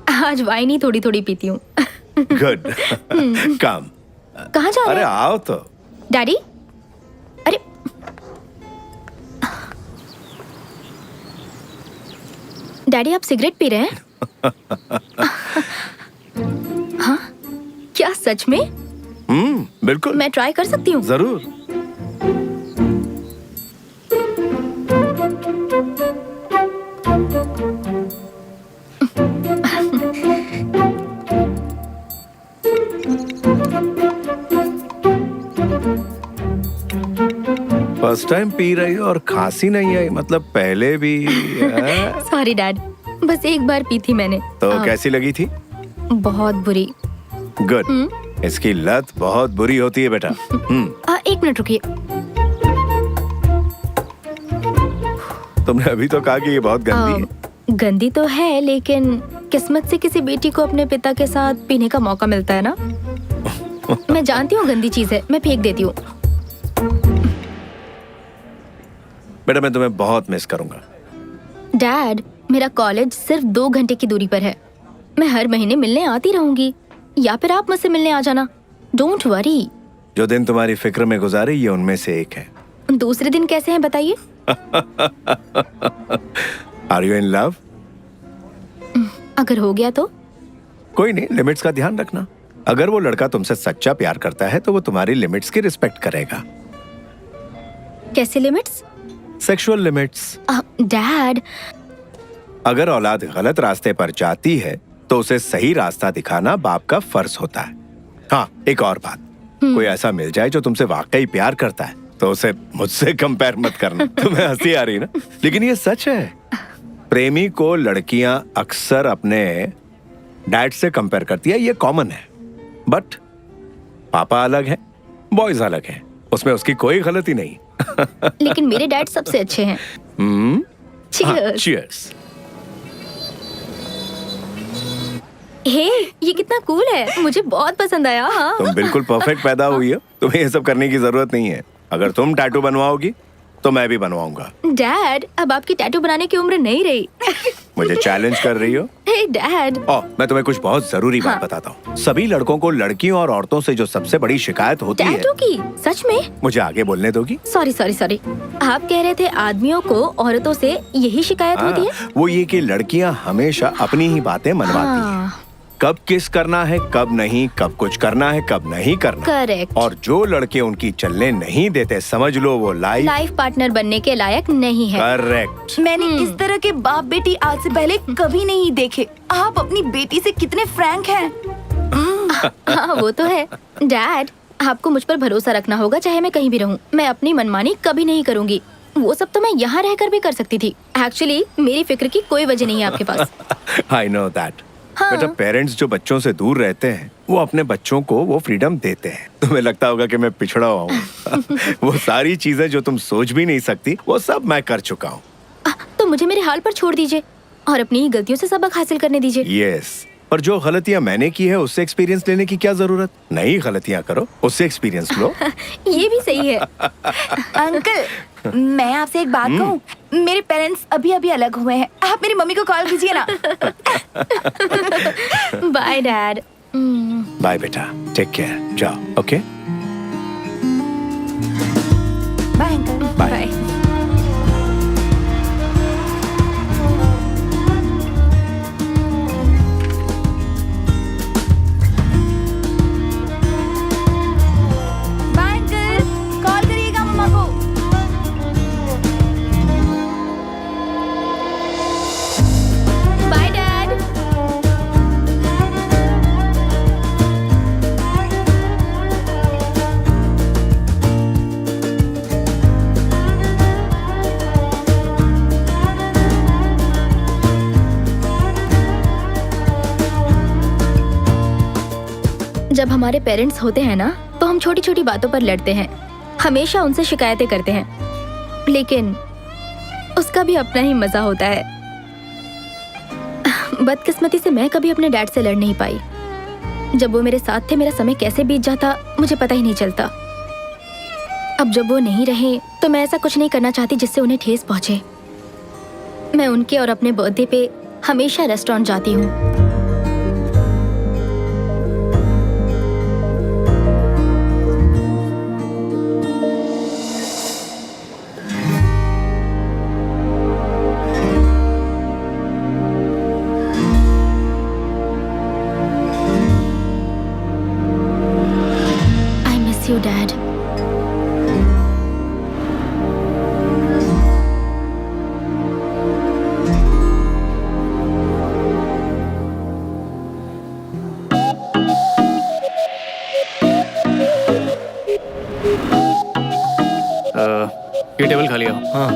आज वाइन ही थोड़ी थोड़ी पीती हूँ। गुड। कम। कहाँ जा रहे अरे हैं? आओ तो। डैडी, अरे डैडी, आप सिगरेट पी रहे हैं? हाँ, क्या सच में? बिल्कुल। मैं ट्राई कर सकती हूँ? जरूर। फर्स्ट टाइम पी रही हो और खांसी नहीं आई, मतलब पहले भी? सॉरी डैड, बस एक बार पी थी मैंने। तो कैसी लगी थी? बहुत बुरी। गुड। इसकी लत बहुत बुरी होती है बेटा। एक मिनट रुकिए। तुमने अभी तो कहा कि ये बहुत गंदी है। गंदी तो है, लेकिन किस्मत से किसी बेटी को अपने पिता के साथ पीने का मौका मिलता है ना। मैं जानती हूँ गंदी चीज है, मैं फेंक देती हूँ। बेटा, मैं तुम्हें बहुत मिस करूंगा। डैड, मेरा कॉलेज सिर्फ 2 घंटे की दूरी पर है। मैं हर महीने मिलने आती रहूंगी, या फिर आप मुझसे मिलने आ जाना। Don't worry. जो दिन तुम्हारी फिक्र में गुजारे, ये उनमें से एक है। दूसरे दिन कैसे हैं बताइए? Are you in love? अगर हो गया तो? कोई नहीं, लिमिट्स का ध्यान रखना। अगर वो लड़का तुमसे सच्चा प्यार करता है तो वो तुम्हारी लिमिट्स की रिस्पेक्ट करेगा। कैसे लिमिट्स? Sexual limits. डैड, अगर औलाद गलत रास्ते पर जाती है तो उसे सही रास्ता दिखाना बाप का फर्ज होता है। हाँ, एक और बात, कोई ऐसा मिल जाए जो तुमसे वाकई प्यार करता है तो उसे मुझसे कंपेयर मत करना। तुम्हें हंसी आ रही ना, लेकिन ये सच है। प्रेमी को लड़कियां अक्सर अपने डैड से कंपेयर करती है, ये कॉमन है। बट पापा अलग है, बॉयज अलग है, उसमें उसकी कोई गलती नहीं। लेकिन मेरे डैड सबसे अच्छे हैं। Cheers. चीयर्स। हे, ये कितना कूल है, मुझे बहुत पसंद आया। हाँ। तुम बिल्कुल परफेक्ट पैदा हुई हो, तुम्हें ये सब करने की जरूरत नहीं है। अगर तुम टैटू बनवाओगी तो मैं भी बनवाऊंगा। डैड, अब आपकी टैटू बनाने की उम्र नहीं रही। मुझे चैलेंज कर रही हो? हे डैड, मैं तुम्हें कुछ बहुत जरूरी बात बताता हूँ। सभी लड़कों को लड़कियों और औरतों से जो सबसे बड़ी शिकायत होती है, टैटू की? सच में? मुझे आगे बोलने दोगी? सॉरी सॉरी सॉरी, आप कह रहे थे आदमियों को औरतों से यही शिकायत होती है? वो ये कि लड़कियाँ हमेशा अपनी ही बातें मनवाती हैं। कब किस करना है, कब नहीं, कब कुछ करना है, कब नहीं करना। करेक्ट। और जो लड़के उनकी चलने नहीं देते, समझ लो वो लाइफ पार्टनर बनने के लायक नहीं है। करेक्ट। मैंने इस तरह के बाप बेटी आज से पहले कभी नहीं देखे। आप अपनी बेटी से कितने फ्रैंक हैं। हाँ, वो तो है। डैड, आपको मुझ पर भरोसा रखना होगा, चाहे मैं कहीं भी रहूं। मैं अपनी मनमानी कभी नहीं करूंगी। वो सब तो मैं यहाँ रहकर भी कर सकती थी। एक्चुअली मेरी फिक्र की कोई वजह नहीं है आपके पास। I know that. हाँ। बेटा, पेरेंट्स जो बच्चों से दूर रहते हैं वो अपने बच्चों को वो फ्रीडम देते हैं। तुम्हें लगता होगा कि मैं पिछड़ा हुआ हूँ। वो सारी चीजें जो तुम सोच भी नहीं सकती, वो सब मैं कर चुका हूँ। तो मुझे मेरे हाल पर छोड़ दीजिए और अपनी ही गलतियों से सबक हासिल करने दीजिए। यस, पर जो गलतियां मैंने की है उससे एक्सपीरियंस लेने की क्या जरूरत? नई गलतियां करो, उससे एक्सपीरियंस लो। ये भी सही है। अंकल, मैं आपसे एक बात कहूँ। मेरे पेरेंट्स अभी अभी अलग हुए हैं। आप मेरी मम्मी को कॉल कीजिए ना। Bye dad. बाय बेटा, टेक केयर, जाओ। Okay, bye uncle. Bye. Bye uncle, call करिएगा मम्मा को। Bye dad. जब हमारे पेरेंट्स होते हैं ना, तो हम छोटी छोटी बातों पर लड़ते हैं, हमेशा उनसे शिकायतें करते हैं, लेकिन उसका भी अपना ही मजा होता है। बदकिस्मती से मैं कभी अपने डैड से लड़ नहीं पाई। जब वो मेरे साथ थे, मेरा समय कैसे बीत जाता मुझे पता ही नहीं चलता। अब जब वो नहीं रहे तो मैं ऐसा कुछ नहीं करना चाहती जिससे उन्हें ठेस पहुंचे। मैं उनके और अपने बर्थडे पे हमेशा रेस्टोरेंट जाती हूँ। I miss you, Dad. ये टेबल खाली है। हाँ,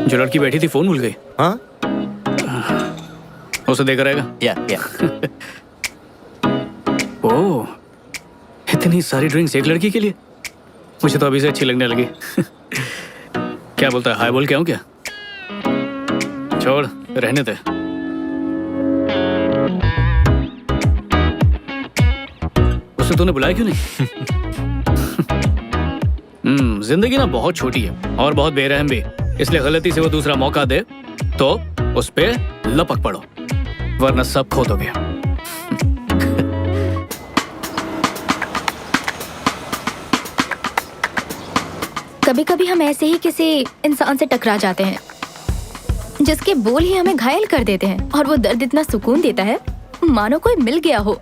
जो लड़की बैठी थी फोन भूल गई, हाँ, उसे देकर आएगा। या ओह, इतनी सारी ड्रिंक्स एक लड़की के लिए? मुझे तो अभी से अच्छी लगने लगी। क्या बोलता है, हाय बोल के आऊं क्या? छोड़, रहने दे। उसे तूने बुलाया क्यों नहीं? जिंदगी ना बहुत छोटी है और बहुत बेरहम भी, इसलिए गलती से वो दूसरा मौका दे तो उस पे लपक पड़ो, वरना सब खो दोगे। कभी कभी हम ऐसे ही किसी इंसान से टकरा जाते हैं जिसके बोल ही हमें घायल कर देते हैं, और वो दर्द इतना सुकून देता है मानो कोई मिल गया हो।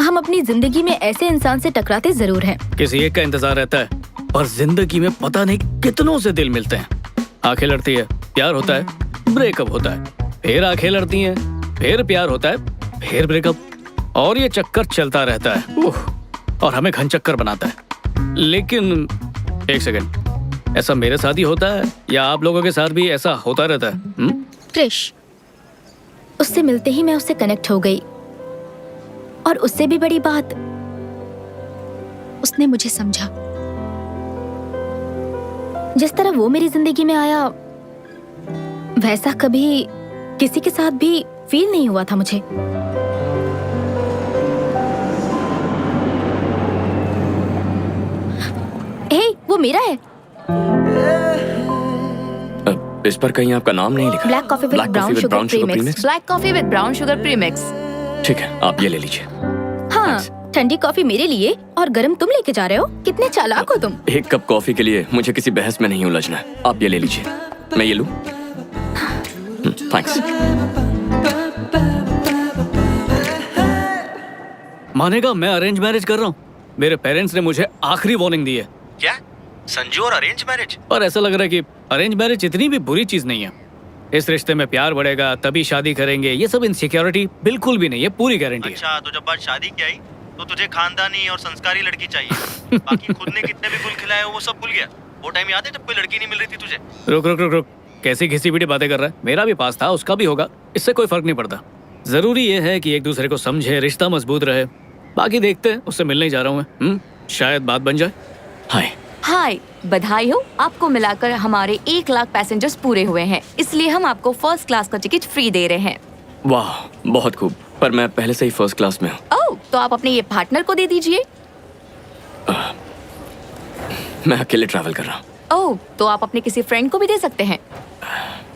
हम अपनी जिंदगी में ऐसे इंसान से टकराते जरूर हैं। किसी एक का इंतजार रहता है और जिंदगी में पता नहीं कितनों से दिल मिलते हैं। आंखें लड़ती है, प्यार होता है, ब्रेकअप होता है, फिर आंखें लड़ती हैं, फिर प्यार होता है, फिर ब्रेकअप, और ये चक्कर चलता रहता है। और हमें घन चक्कर बनाता है। लेकिन एक सेकंड, ऐसा मेरे साथ ही होता है या आप लोगों के साथ भी ऐसा होता रहता है? क्रिश, उससे मिलते ही मैं उससे कनेक्ट हो गई, और उससे भी बड़ी बात, उसने मुझे समझा। जिस तरह वो मेरी जिंदगी में आया, वैसा कभी किसी के साथ भी फील नहीं हुआ था मुझे। हे, वो मेरा है। इस पर कहीं आपका नाम नहीं लिखा। Black coffee with brown sugar premix. Black coffee with brown sugar premix. ठीक है, आप ये ले लीजिए। हाँ, ठंडी कॉफी मेरे लिए और गरम तुम लेके जा रहे हो। कितने चालाक हो तुम। एक कप कॉफी के लिए मुझे किसी बहस में नहीं उलझना है। आप ये ले लीजिए। मैं ये लूं? थैंक्स। मानेगा मैं अरेंज मैरिज कर रहा हूँ। मेरे पेरेंट्स ने मुझे आखिरी वार्निंग दी है। क्या संजू और अरेंज मैरिज? और ऐसा लग रहा है कि अरेंज मैरिज इतनी भी बुरी चीज नहीं है। इस रिश्ते में प्यार बढ़ेगा तभी शादी करेंगे, ये सब इनसिक्योरिटी बिल्कुल भी नहीं है, पूरी गारंटी है। अच्छा, तो जब बात शादी की आई तो तुझे खानदानी और संस्कारी लड़की चाहिए। बाकी खुद ने कितने भी गुल खिलाए हो वो सब भूल गया। वो टाइम याद है जब कोई लड़की नहीं मिल रही थी तुझे? रुक रुक रुक रुक, कैसी घिसी पिटी बातें कर रहा है। मेरा भी पास था, उसका भी होगा, इससे कोई फर्क नहीं पड़ता। जरूरी ये है कि एक दूसरे को समझे, रिश्ता मजबूत रहे। बाकी देखते हैं, उससे मिलने ही जा रहा हूँ मैं। शायद बात बन जाए। हाय। हाय, बधाई हो, आपको मिलाकर हमारे 1 लाख पैसेंजर्स पूरे हुए हैं, इसलिए हम आपको फर्स्ट क्लास का टिकट फ्री दे रहे हैं। वाह, बहुत खूब। पर मैं पहले से ही फर्स्ट क्लास में हूँ। ओह, तो आप अपने ये पार्टनर को दे दीजिए। मैं अकेले ट्रैवल कर रहा हूँ। ओह, तो आप अपने किसी फ्रेंड को भी दे सकते हैं।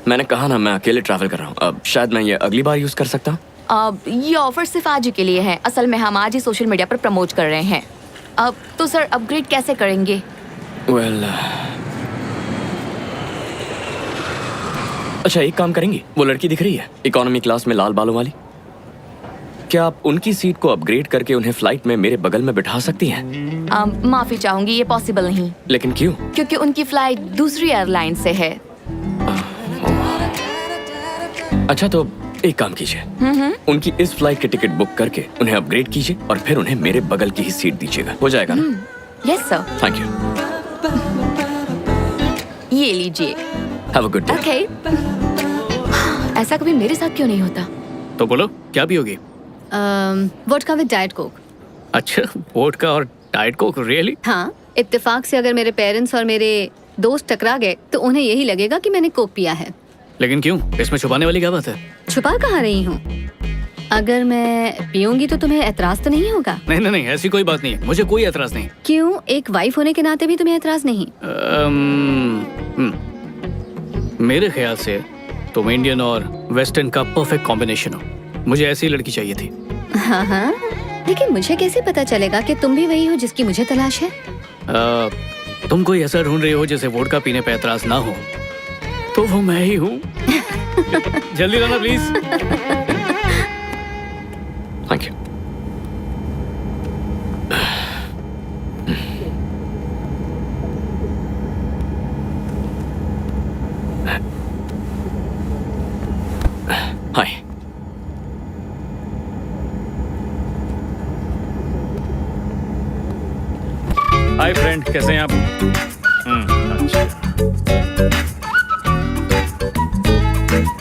मैंने कहा ना, मैं अकेले ट्रैवल कर रहा हूँ। अब शायद मैं ये अगली बार यूज कर सकता हूँ। अब ये ऑफर सिर्फ आज ही के लिए है। असल में हम आज ही सोशल मीडिया पर प्रमोट कर रहे हैं। अब तो सर अपग्रेड कैसे करेंगे? वेल, अच्छा एक काम करेंगी, वो लड़की दिख रही है इकोनॉमी क्लास में लाल बालों वाली, क्या आप उनकी सीट को अपग्रेड करके उन्हें फ्लाइट में मेरे बगल में बिठा सकती हैं? माफी चाहूंगी, ये पॉसिबल नहीं, लेकिन क्यों? क्योंकि उनकी फ्लाइट दूसरी एयरलाइन से है। अच्छा, तो एक काम कीजिए, उनकी इस फ्लाइट के टिकट बुक करके उन्हें अपग्रेड कीजिए और फिर उन्हें मेरे बगल की ही सीट दीजिएगा। हो जाएगा ना? Yes sir. Thank you. ये लीजिए। Have a good day. Okay. ऐसा कभी मेरे साथ क्यों नहीं होता? तो बोलो, क्या पियोगी? Vodka with diet Coke. अच्छा, वोडका और डाइट कोक, रियली? हाँ, इत्तेफाक से अगर मेरे पेरेंट्स और मेरे दोस्त टकरा गए तो उन्हें यही लगेगा कि मैंने कोक पिया है। लेकिन क्यों? इसमें छुपाने वाली क्या बात है? छुपा कहाँ रही हूँ? अगर मैं पीऊंगी तो तुम्हें एतराज तो नहीं होगा? नहीं नहीं नहीं, ऐसी कोई बात नहीं है, मुझे कोई एतराज नहीं। क्यों? एक वाइफ होने के नाते भी तुम्हें एतराज नहीं? मेरे ख्याल से तुम इंडियन और वेस्टर्न का परफेक्ट कॉम्बिनेशन हो। मुझे ऐसी लड़की चाहिए थी। हाँ हाँ, लेकिन मुझे कैसे पता चलेगा कि तुम भी वही हो जिसकी मुझे तलाश है? तुम कोई ऐसा ढूंढ रही हो जिसे वोडका पीने पे एतराज ना हो, तो वो मैं ही हूँ। जल्दी लाना please. Thank you. Hi. Hi friend, कैसे हैं आप?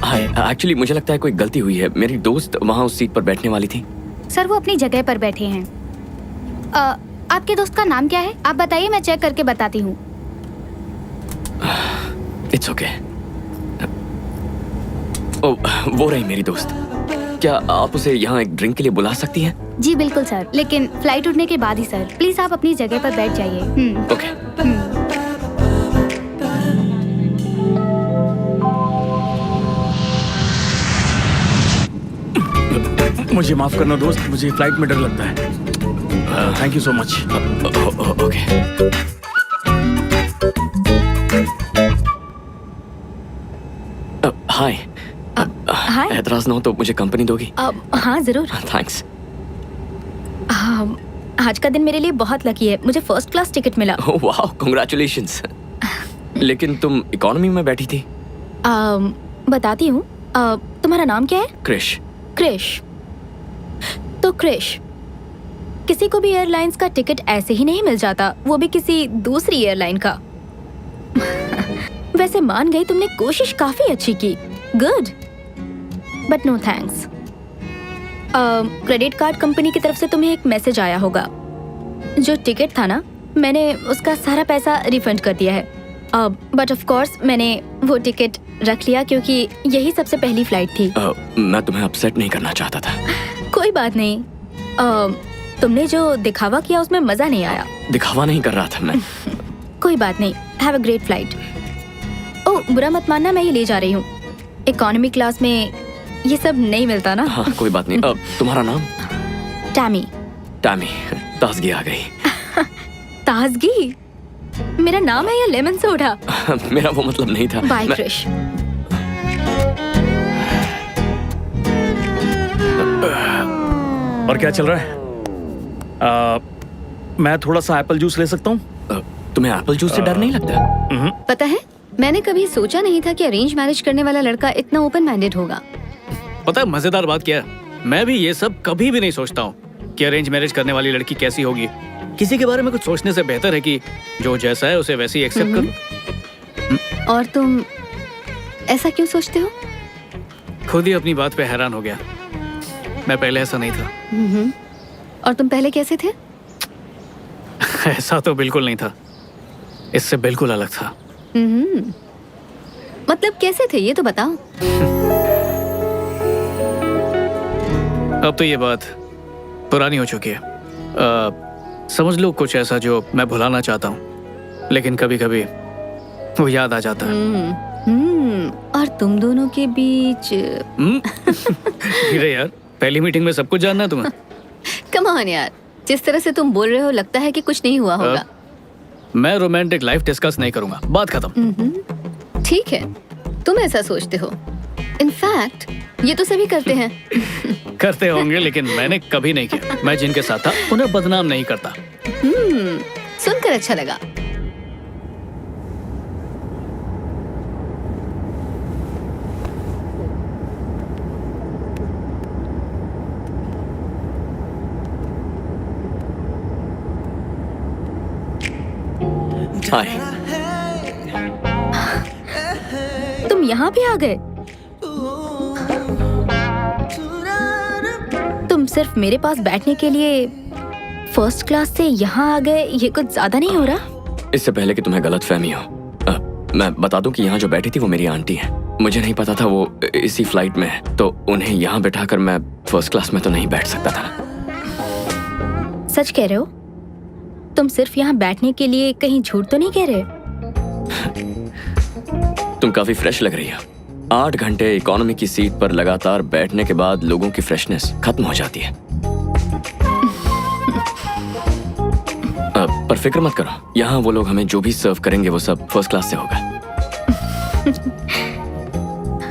हाय, एक्चुअली मुझे लगता है कोई गलती हुई है। मेरी दोस्त वहाँ उस सीट पर बैठने वाली थी। सर वो अपनी जगह पर बैठे हैं। आपके दोस्त का नाम क्या है? आप बताइए, मैं चेक करके बताती हूँ। It's okay. वो रही मेरी दोस्त। क्या आप उसे यहाँ एक ड्रिंक के लिए बुला सकती हैं? जी बिल्कुल सर, लेकिन फ्लाइट उठने के बाद ही सर। प्लीज आप अपनी जगह पर बैठ जाइए। ओके। मुझे माफ करना दोस्त, मुझे फ्लाइट में डर लगता है। Thank you so much. Okay. Hi. Hi. एतराज ना हो तो मुझे कंपनी दोगी? हाँ जरूर। थैंक्स। आज का दिन मेरे लिए बहुत लकी है, मुझे फर्स्ट क्लास टिकट मिला। ओह वाह, कांग्रेचुलेशंस। लेकिन तुम इकोनॉमी में बैठी थी। बताती हूँ। तुम्हारा नाम क्या है? क्रिश। क्रिश। तो क्रिश, किसी को भी एयरलाइंस का टिकट ऐसे ही नहीं मिल जाता, वो भी किसी दूसरी एयरलाइन का। वैसे मान गई, तुमने कोशिश काफी अच्छी की। Good, but no thanks. Credit card company की तरफ से तुम्हें एक मैसेज आया होगा। जो टिकट था ना, मैंने उसका सारा पैसा रिफंड कर दिया है। बट ऑफ कोर्स मैंने वो टिकट रख लिया क्योंकि यही सबसे पहली फ्लाइट थी। मैं तुम्हें अपसेट नहीं करना चाहता था। कोई बात नहीं। तुमने जो दिखावा किया उसमें मजा नहीं आया। दिखावा नहीं कर रहा था मैं। कोई बात नहीं। Have a great flight. Oh, बुरा मत मानना, मैं ये ले जा रही हूँ। इकोनॉमी क्लास में ये सब नहीं मिलता ना। हाँ, कोई बात नहीं। तुम्हारा नाम? टैमी। टैमी, ताजगी आ गई। ताजगी? मेरा नाम है या लेमन सोडा? मेरा वो मतलब नहीं था। बाय क्रिश। और क्या चल रहा है? मैं थोड़ा सा एप्पल जूस ले सकता हूँ? तुम्हें एप्पल जूस से डर नहीं लगता? पता है, मैंने कभी सोचा नहीं था कि अरेंज मैरिज करने वाला लड़का इतना ओपन माइंडेड होगा। पता है मजेदार बात क्या है, मैं भी ये सब कभी भी नहीं सोचता हूँ कि अरेंज मैरिज करने वाली लड़की कैसी होगी। किसी के बारे में कुछ सोचने से बेहतर है कि जो जैसा है उसे वैसे ही एक्सेप्ट कर लो। और तुम ऐसा क्यों सोचते हो? खुद ही अपनी बात पे हैरान हो गया। मैं पहले ऐसा नहीं था। और तुम पहले कैसे थे? ऐसा तो बिल्कुल नहीं था, इससे बिल्कुल अलग था। मतलब कैसे थे ये तो बताओ। अब तो ये बात पुरानी हो चुकी है। समझ लो कुछ ऐसा जो मैं भुलाना चाहता हूँ, लेकिन कभी कभी वो याद आ जाता है। और तुम दोनों के बीच अरे यार, पहली मीटिंग में सब कुछ जानना है तुम्हें। कम ऑन यार, जिस तरह से तुम बोल रहे हो लगता है कि कुछ नहीं हुआ होगा। मैं रोमांटिक लाइफ डिस्कस नहीं करूंगा, बात खत्म। ठीक है, तुम ऐसा सोचते हो। इनफैक्ट ये तो सभी करते हैं। करते होंगे, लेकिन मैंने कभी नहीं किया। मैं जिनके साथ था उन्हें बदनाम नहीं करता। सुनकर अच्छा लगा। हाय। तुम यहाँ भी आ गए? तुम सिर्फ मेरे पास बैठने के लिए फर्स्ट क्लास से यहाँ आ गए, ये कुछ ज्यादा नहीं हो रहा? इससे पहले कि तुम्हें गलतफहमी हो, मैं बता दूं कि यहाँ जो बैठी थी वो मेरी आंटी है। मुझे नहीं पता था वो इसी फ्लाइट में है, तो उन्हें यहाँ बिठाकर मैं फर्स्ट क्लास में तो नहीं बैठ सकता था। सच कह रहे हो? तुम सिर्फ यहाँ बैठने के लिए कहीं झूठ तो नहीं कह रहे? तुम काफी फ्रेश लग रही हो। 8 घंटे इकोनॉमी की सीट पर लगातार बैठने के बाद लोगों की फ्रेशनेस खत्म हो जाती है। पर फिक्र मत करो, यहाँ वो लोग हमें जो भी सर्व करेंगे वो सब फर्स्ट क्लास से होगा।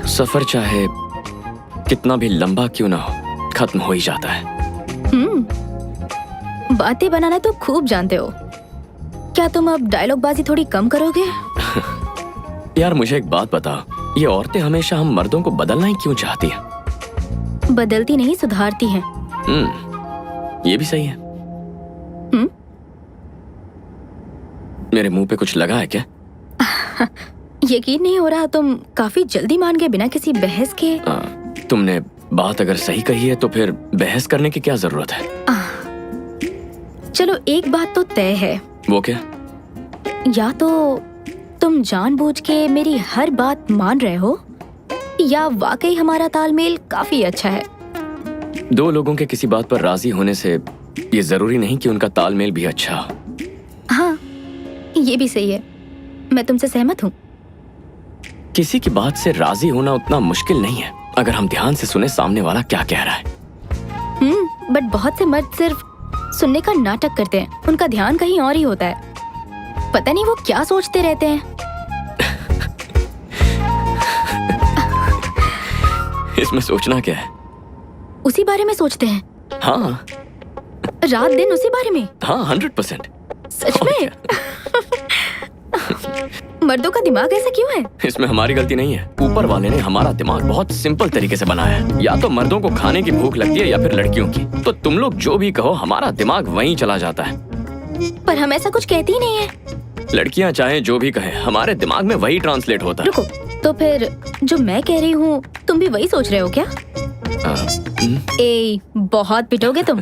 सफर चाहे कितना भी लंबा क्यों ना हो, खत्म हो ही जाता है। बातें बनाना तो खूब जानते हो। क्या तुम अब डायलॉग बाजी थोड़ी कम करोगे? यार मुझे एक बात बताओ, ये औरतें हमेशा हम मर्दों को बदलना ही क्यों चाहती हैं? बदलती नहीं, सुधारती हैं। ये भी सही है। मेरे मुंह पे कुछ लगा है क्या? यकीन नहीं हो रहा, तुम काफी जल्दी मान गए बिना किसी बहस के। तुमने बात अगर सही कही है तो फिर बहस करने की क्या जरूरत है? चलो एक बात तो तय है। वो क्या? या तो तुम जानबूझ के मेरी हर बात मान रहे हो, या वाकई हमारा तालमेल काफी अच्छा है। दो लोगों के किसी बात पर राजी होने से ये जरूरी नहीं कि उनका तालमेल भी अच्छा हो। हाँ, ये भी सही है। मैं तुमसे सहमत हूँ। किसी की बात से राजी होना उतना मुश्किल नहीं है अगर हम ध्यान से सुने सामने वाला क्या कह रहा है। बट बहुत से मर्द सिर्फ सुनने का नाटक करते हैं, उनका ध्यान कहीं और ही होता है। पता नहीं वो क्या सोचते रहते हैं। इसमें सोचना क्या है? उसी बारे में सोचते हैं। हाँ, रात दिन उसी बारे में? हाँ 100%। सच में? मर्दों का दिमाग ऐसा क्यों है? इसमें हमारी गलती नहीं है, ऊपर वाले ने हमारा दिमाग बहुत सिंपल तरीके से बनाया है। या तो मर्दों को खाने की भूख लगती है या फिर लड़कियों की। तो तुम लोग जो भी कहो हमारा दिमाग वहीं चला जाता है। पर हम ऐसा कुछ कहते ही नहीं है। लड़कियां चाहे जो भी कहें हमारे दिमाग में वही ट्रांसलेट होता है। रुको, तो फिर जो मैं कह रही हूँ तुम भी वही सोच रहे हो क्या? ए, बहुत पिटोगे तुम।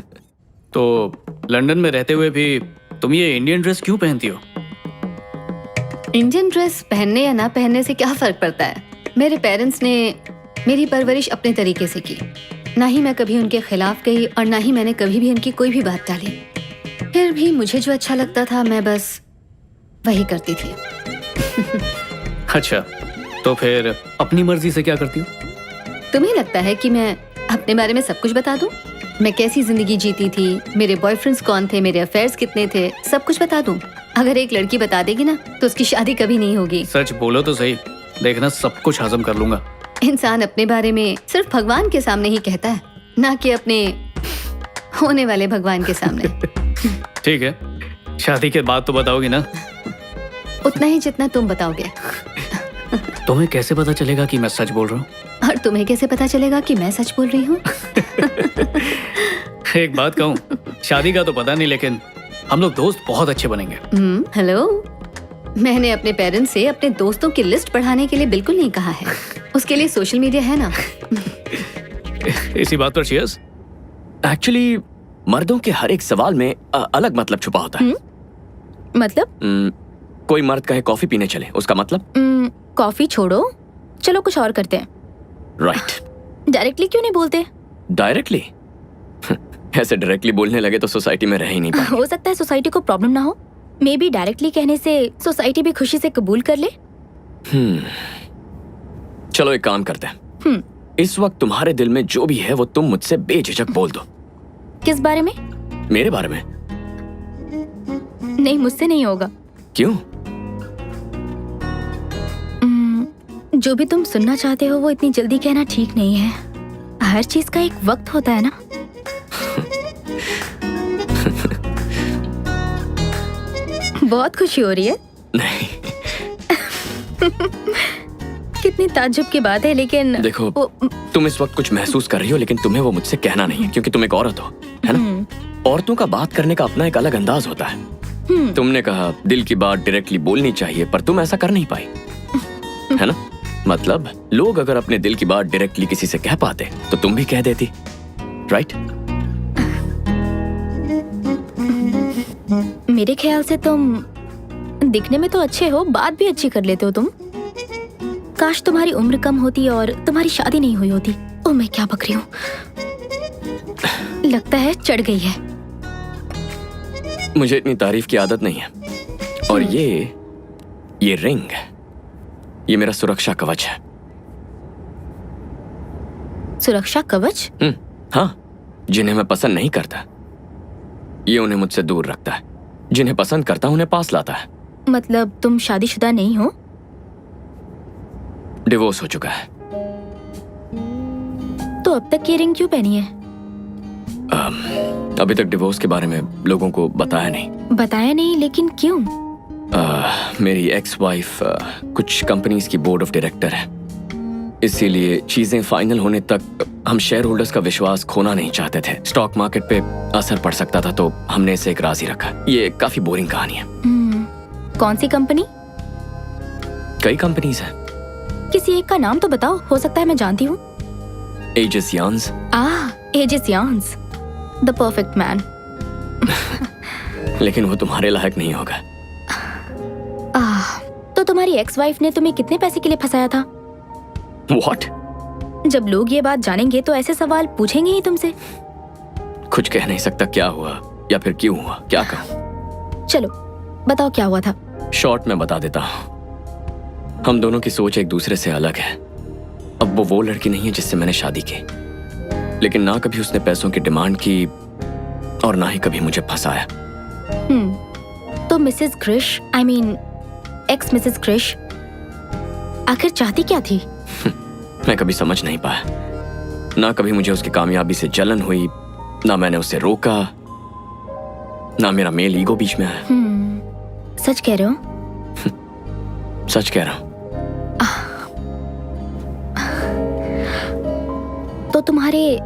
तो लंदन में रहते हुए भी तुम ये इंडियन ड्रेस क्यों पहनती हो? इंडियन ड्रेस पहनने या ना पहनने से क्या फर्क पड़ता है? मेरे पेरेंट्स ने मेरी परवरिश अपने तरीके से की। ना ही मैं कभी उनके खिलाफ गई और ना ही मैंने कभी भी उनकी कोई भी बात टाली। फिर भी मुझे जो अच्छा लगता था मैं बस वही करती थी। अच्छा, तो फिर अपनी मर्जी से क्या करती हो? तुम्हें लगता है कि मैं अपने बारे में सब कुछ बता दूं? मैं कैसी जिंदगी जीती थी, मेरे बॉयफ्रेंड्स कौन थे, मेरे अफेयर्स कितने थे, सब कुछ बता दूं? अगर एक लड़की बता देगी ना तो उसकी शादी कभी नहीं होगी। सच बोलो तो सही, देखना सब कुछ हजम कर लूंगा। इंसान अपने बारे में सिर्फ भगवान के सामने ही कहता है, ना कि अपने होने वाले भगवान के सामने। ठीक है, शादी के बाद तो बताओगी ना? उतना ही जितना तुम बताओगे। तुम्हें कैसे पता चलेगा कि मैं सच बोल रहा हूँ? और तुम्हें कैसे पता चलेगा कि मैं सच बोल रही हूँ? एक बात कहूँ, शादी का तो पता नहीं, लेकिन हम लोग दोस्त बहुत अच्छे बनेंगे। हेलो, मैंने अपने पेरेंट्स से अपने दोस्तों की लिस्ट बढ़ाने के लिए बिल्कुल नहीं कहा है। उसके लिए सोशल मीडिया है ना। इसी बात पर cheers। एक्चुअली मर्दों के हर एक सवाल में अलग मतलब छुपा होता है। मतलब? कोई मर्द कहे कॉफी पीने चले, उसका मतलब? कॉफी छोड़ो, चलो कुछ और करते हैं। राइट। डायरेक्टली क्यों नहीं बोलते? डायरेक्टली? ऐसे डायरेक्टली बोलने लगे तो सोसाइटी में रह ही नहीं पाएंगे। हो सकता है सोसाइटी को प्रॉब्लम ना हो। मे बी डायरेक्टली कहने से सोसाइटी भी खुशी से कबूल कर ले। चलो एक काम करते हैं। इस वक्त तुम्हारे दिल में जो भी है वो तुम मुझसे बेझिझक बोल दो। किस बारे में? मेरे बारे में। नहीं, मुझसे नहीं होगा। क्यों? जो भी तुम सुनना चाहते हो वो इतनी जल्दी कहना ठीक नहीं है। हर चीज का एक वक्त होता है ना। बहुत खुशी हो रही है। नहीं। कितनी ताज्जुब की बात है, लेकिन देखो, तुम इस वक्त कुछ महसूस कर रही हो लेकिन तुम्हें वो मुझसे कहना नहीं है, क्योंकि तुम एक औरत हो, है ना? औरतों का बात करने का अपना एक अलग अंदाज होता है। तुमने कहा दिल की बात डायरेक्टली बोलनी चाहिए, पर तुम ऐसा कर नहीं पाई, है ना? मतलब लोग अगर अपने दिल की बात डायरेक्टली किसी से कह पाते तो तुम भी कह देती, राइट? मेरे ख्याल से तुम दिखने में तो अच्छे हो, बात भी अच्छी कर लेते हो तुम। काश तुम्हारी उम्र कम होती और तुम्हारी शादी नहीं हुई होती। ओह, मैं क्या बक रही हूँ। लगता है चढ़ गई है। मुझे इतनी तारीफ की आदत नहीं है। और ये रिंग, ये मेरा सुरक्षा कवच है। सुरक्षा कवच? हाँ, जिन्हें मैं पसंद नहीं करता ये उन्हें मुझसे दूर रखता है, जिन्हें पसंद करता उन्हें पास लाता है। मतलब तुम शादीशुदा नहीं हो? डिवोर्स हो चुका है। तो अब तक ये रिंग क्यों पहनी है? अभी तक डिवोर्स के बारे में लोगों को बताया नहीं। बताया नहीं, लेकिन क्यों? मेरी एक्स वाइफ कुछ कंपनीज की बोर्ड ऑफ डायरेक्टर है, इसीलिए चीजें फाइनल होने तक हम शेयर होल्डर्स का विश्वास खोना नहीं चाहते थे। स्टॉक मार्केट पे असर पड़ सकता था, तो हमने इसे एक राज ही रखा। ये काफी बोरिंग कहानी है। कौन सी कंपनी? कई कंपनीज हैं। किसी एक का नाम तो बताओ, हो सकता है मैं जानती हूँ। एजिस यार्न्स। एजिस यार्न्स, द परफेक्ट मैन। लेकिन वो तुम्हारे लायक नहीं होगा। तो तुम्हारी एक्स वाइफ ने तुम्हें कितने पैसे के लिए फंसाया था? What? जब लोग ये बात जानेंगे तो ऐसे सवाल पूछेंगे ही तुमसे। कुछ कह नहीं सकता क्या हुआ या फिर क्यों हुआ, क्या कहूँ? चलो बताओ क्या हुआ था। शॉर्ट में बता देता हूँ। हम दोनों की सोच एक दूसरे से अलग है। अब वो लड़की नहीं है जिससे मैंने शादी की, लेकिन ना कभी उसने पैसों की डिमांड की और ना ही कभी मुझे फंसाया। तो Mrs Krish, I mean ex Mrs Krish, आखिर चाहती क्या थी? मैं कभी समझ नहीं पाया। ना कभी मुझे उसकी कामयाबी से जलन हुई, ना मैंने उसे रोका, ना मेरा मेल ईगो बीच में आया। सच कह रहे हो? सच कह रहा हूँ। तो तुम्हारे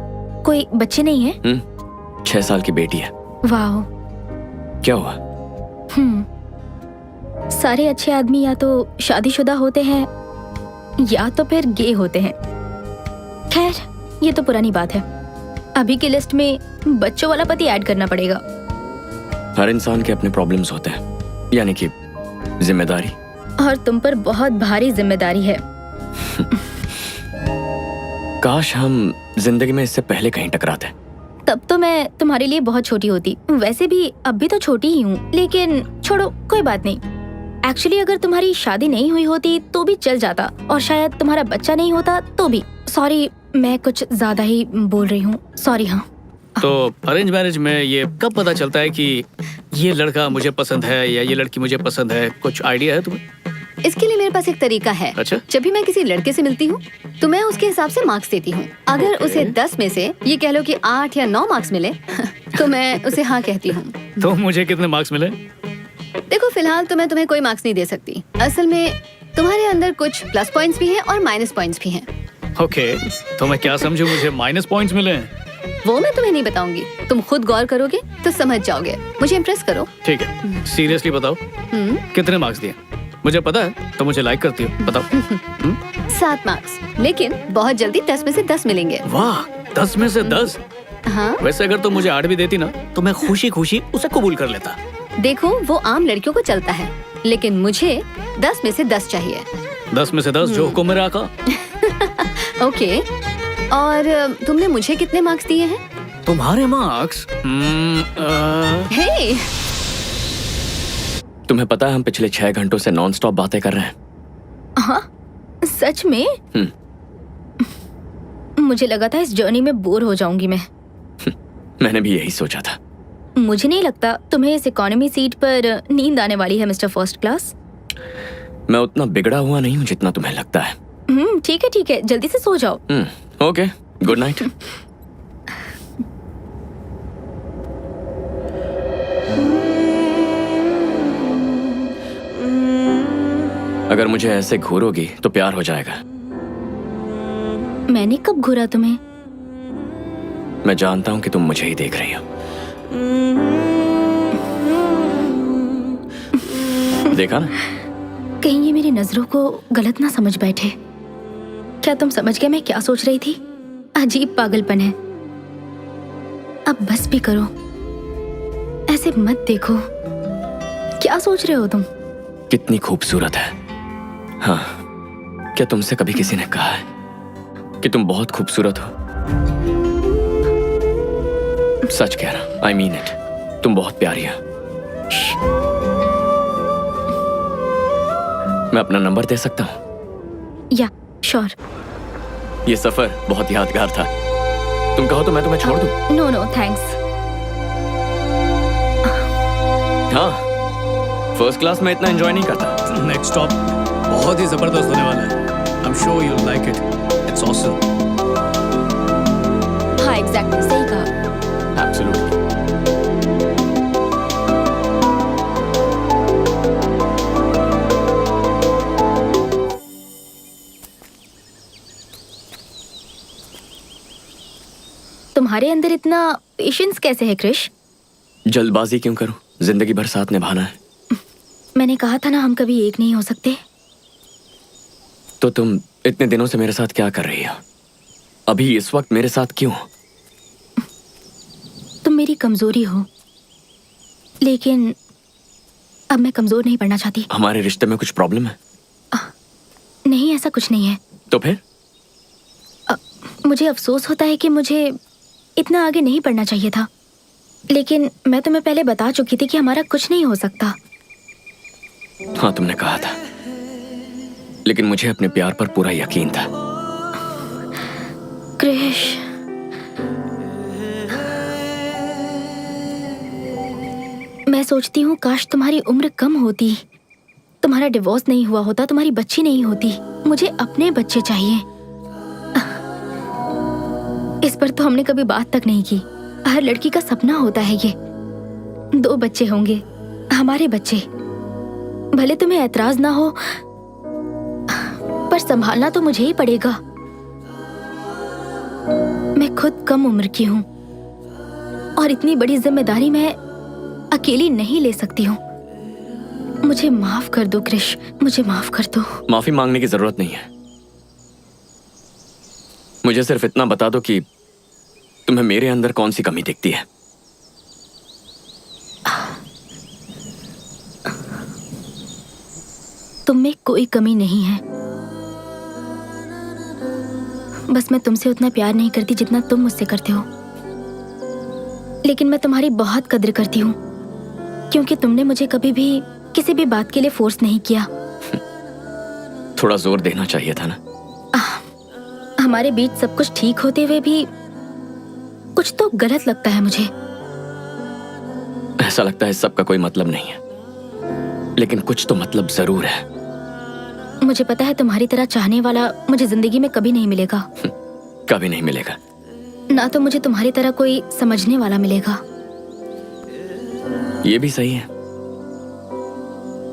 कोई बच्चे नहीं है? 6 साल की बेटी है। वाह। क्या हुआ? सारे अच्छे आदमी या तो शादीशुदा होते हैं या तो फिर गे होते हैं। खैर, ये तो पुरानी बात है। अभी की लिस्ट में बच्चों वाला पति ऐड करना पड़ेगा। हर इंसान के अपने प्रॉब्लम्स होते हैं, यानी कि जिम्मेदारी। और तुम पर बहुत भारी जिम्मेदारी है। काश हम जिंदगी में इससे पहले कहीं टकराते। तब तो मैं तुम्हारे लिए बहुत छोटी होती। वैसे भी अब भी तो छोटी ही हूँ, लेकिन छोड़ो, कोई बात नहीं। एक्चुअली अगर तुम्हारी शादी नहीं हुई होती तो भी चल जाता, और शायद तुम्हारा बच्चा नहीं होता तो भी। सॉरी, मैं कुछ ज्यादा ही बोल रही हूँ। सॉरी। हाँ, तो अरेंज मैरिज में ये कब पता चलता है कि ये लड़का मुझे पसंद है या ये लड़की मुझे पसंद है? कुछ आइडिया है तुम्हें? इसके लिए मेरे पास एक तरीका है। अच्छा। जब भी मैं किसी लड़के से मिलती हूँ तो मैं उसके हिसाब से मार्क्स देती हूँ। अगर उसे 10 में से ये कह लो कि 8 या 9 मार्क्स मिले तो मैं उसे हाँ कहती हूँ। तो मुझे कितने मार्क्स मिले? देखो, फिलहाल तो मैं तुम्हें कोई मार्क्स नहीं दे सकती। असल में तुम्हारे अंदर कुछ प्लस पॉइंट्स भी हैं और माइनस पॉइंट्स भी हैं। ओके, तो मैं क्या समझूं मुझे माइनस पॉइंट्स मिले हैं? वो मैं तुम्हें नहीं बताऊंगी, तुम खुद गौर करोगे तो समझ जाओगे। मुझे इम्प्रेस करो। ठीक है, सीरियसली बताओ, कितने मार्क्स दिए? मुझे पता है तो मुझे लाइक करती हो, बताओ। 7 मार्क्स, लेकिन बहुत जल्दी 10 में से 10 मिलेंगे। वाह, 10 में से 10? हाँ, वैसे अगर तुम मुझे 8 भी देती ना तो मैं खुशी खुशी उसे कबूल कर लेता। देखो वो आम लड़कियों को चलता है, लेकिन मुझे 10 में से 10 चाहिए। 10 में से 10 जो हुक्म मेरा आका। ओके, और तुमने मुझे कितने मार्क्स दिए हैं? तुम्हारे मार्क्स? हे, तुम्हें पता है हम पिछले 6 घंटों से नॉन स्टॉप बातें कर रहे हैं। हाँ, सच में? मुझे लगा था इस जर्नी में बोर हो जाऊंगी मैं। मैंने भी यही सोचा था। मुझे नहीं लगता तुम्हें इस इकोनॉमी सीट पर नींद आने वाली है, मिस्टर फर्स्ट क्लास। मैं उतना बिगड़ा हुआ नहीं हूँ जितना तुम्हें लगता है। ठीक है, जल्दी से सो जाओ। Okay, good night. अगर मुझे ऐसे घूरोगी तो प्यार हो जाएगा। मैंने कब घूरा तुम्हें? मैं जानता हूँ कि तुम मुझे ही देख रही हो। देखा ना? कहीं ये मेरी नजरों को गलत ना समझ बैठे। क्या तुम समझ गए मैं क्या सोच रही थी? अजीब पागलपन है। अब बस भी करो, ऐसे मत देखो। क्या सोच रहे हो तुम? कितनी खूबसूरत है। हाँ, क्या तुमसे कभी किसी ने कहा है कि तुम बहुत खूबसूरत हो? सच कह रहा, I mean it। तुम बहुत प्यारी हो। मैं अपना नंबर दे सकता हूँ? या, श्योर। ये सफर बहुत यादगार था। तुम कहो तो मैं तुम्हें छोड़ दूं? No, thanks. हाँ, फर्स्ट क्लास में इतना एंजॉय नहीं करता। नेक्स्ट स्टॉप बहुत ही जबरदस्त होने वाला है। I'm sure you'll like it. It's awesome. हाँ, एग्जैक्टली, सही कहा। Absolutely। तुम्हारे अंदर इतना पेशेंस कैसे है क्रिश? जल्दबाजी क्यों करूं? जिंदगी भर साथ निभाना है। मैंने कहा था ना हम कभी एक नहीं हो सकते। तो तुम इतने दिनों से मेरे साथ क्या कर रही हो? अभी इस वक्त मेरे साथ क्यों? तुम मेरी कमजोरी हो, लेकिन अब मैं कमजोर नहीं पड़ना चाहती। हमारे रिश्ते में कुछ प्रॉब्लम है? नहीं, ऐसा कुछ नहीं है। तो फिर? मुझे अफसोस होता है कि मुझे इतना आगे नहीं बढ़ना चाहिए था, लेकिन मैं तुम्हें पहले बता चुकी थी कि हमारा कुछ नहीं हो सकता। हाँ, तुमने कहा था, लेकिन मुझे अपने प्यार पर पूरा यकीन था। क्रिश, मैं सोचती हूँ काश तुम्हारी उम्र कम होती, तुम्हारा डिवोर्स नहीं हुआ होता, तुम्हारी बच्ची नहीं होती। मुझे अपने बच्चे चाहिए। इस पर तो हमने कभी बात तक नहीं की। हर लड़की का सपना होता है ये, 2 बच्चे होंगे, हमारे बच्चे। भले तुम्हें ऐतराज ना हो, पर संभालना तो मुझे ही पड़ेगा। मैं खुद कम उम्र की हूँ और इतनी बड़ी जिम्मेदारी मैं अकेली नहीं ले सकती हूँ। मुझे माफ कर दो क्रिश, मुझे माफ कर दो। माफी मांगने की जरूरत नहीं है। मुझे सिर्फ इतना बता दो कि तुम्हें मेरे अंदर कौन सी कमी दिखती है। तुम में कोई कमी नहीं है, बस मैं तुमसे उतना प्यार नहीं करती जितना तुम मुझसे करते हो। लेकिन मैं तुम्हारी बहुत कद्र करती हूँ, क्योंकि तुमने मुझे कभी भी किसी भी बात के लिए फोर्स नहीं किया। थोड़ा जोर देना चाहिए था ना। हमारे बीच सब कुछ ठीक होते हुए भी कुछ तो गलत लगता है मुझे। ऐसा लगता है इस सब का कोई मतलब नहीं है, लेकिन कुछ तो मतलब जरूर है। मुझे पता है तुम्हारी तरह चाहने वाला मुझे जिंदगी में कभी नहीं मिलेगा। कभी नहीं मिलेगा। ना तो मुझे तुम्हारी तरह कोई समझने वाला मिलेगा। ये भी सही है।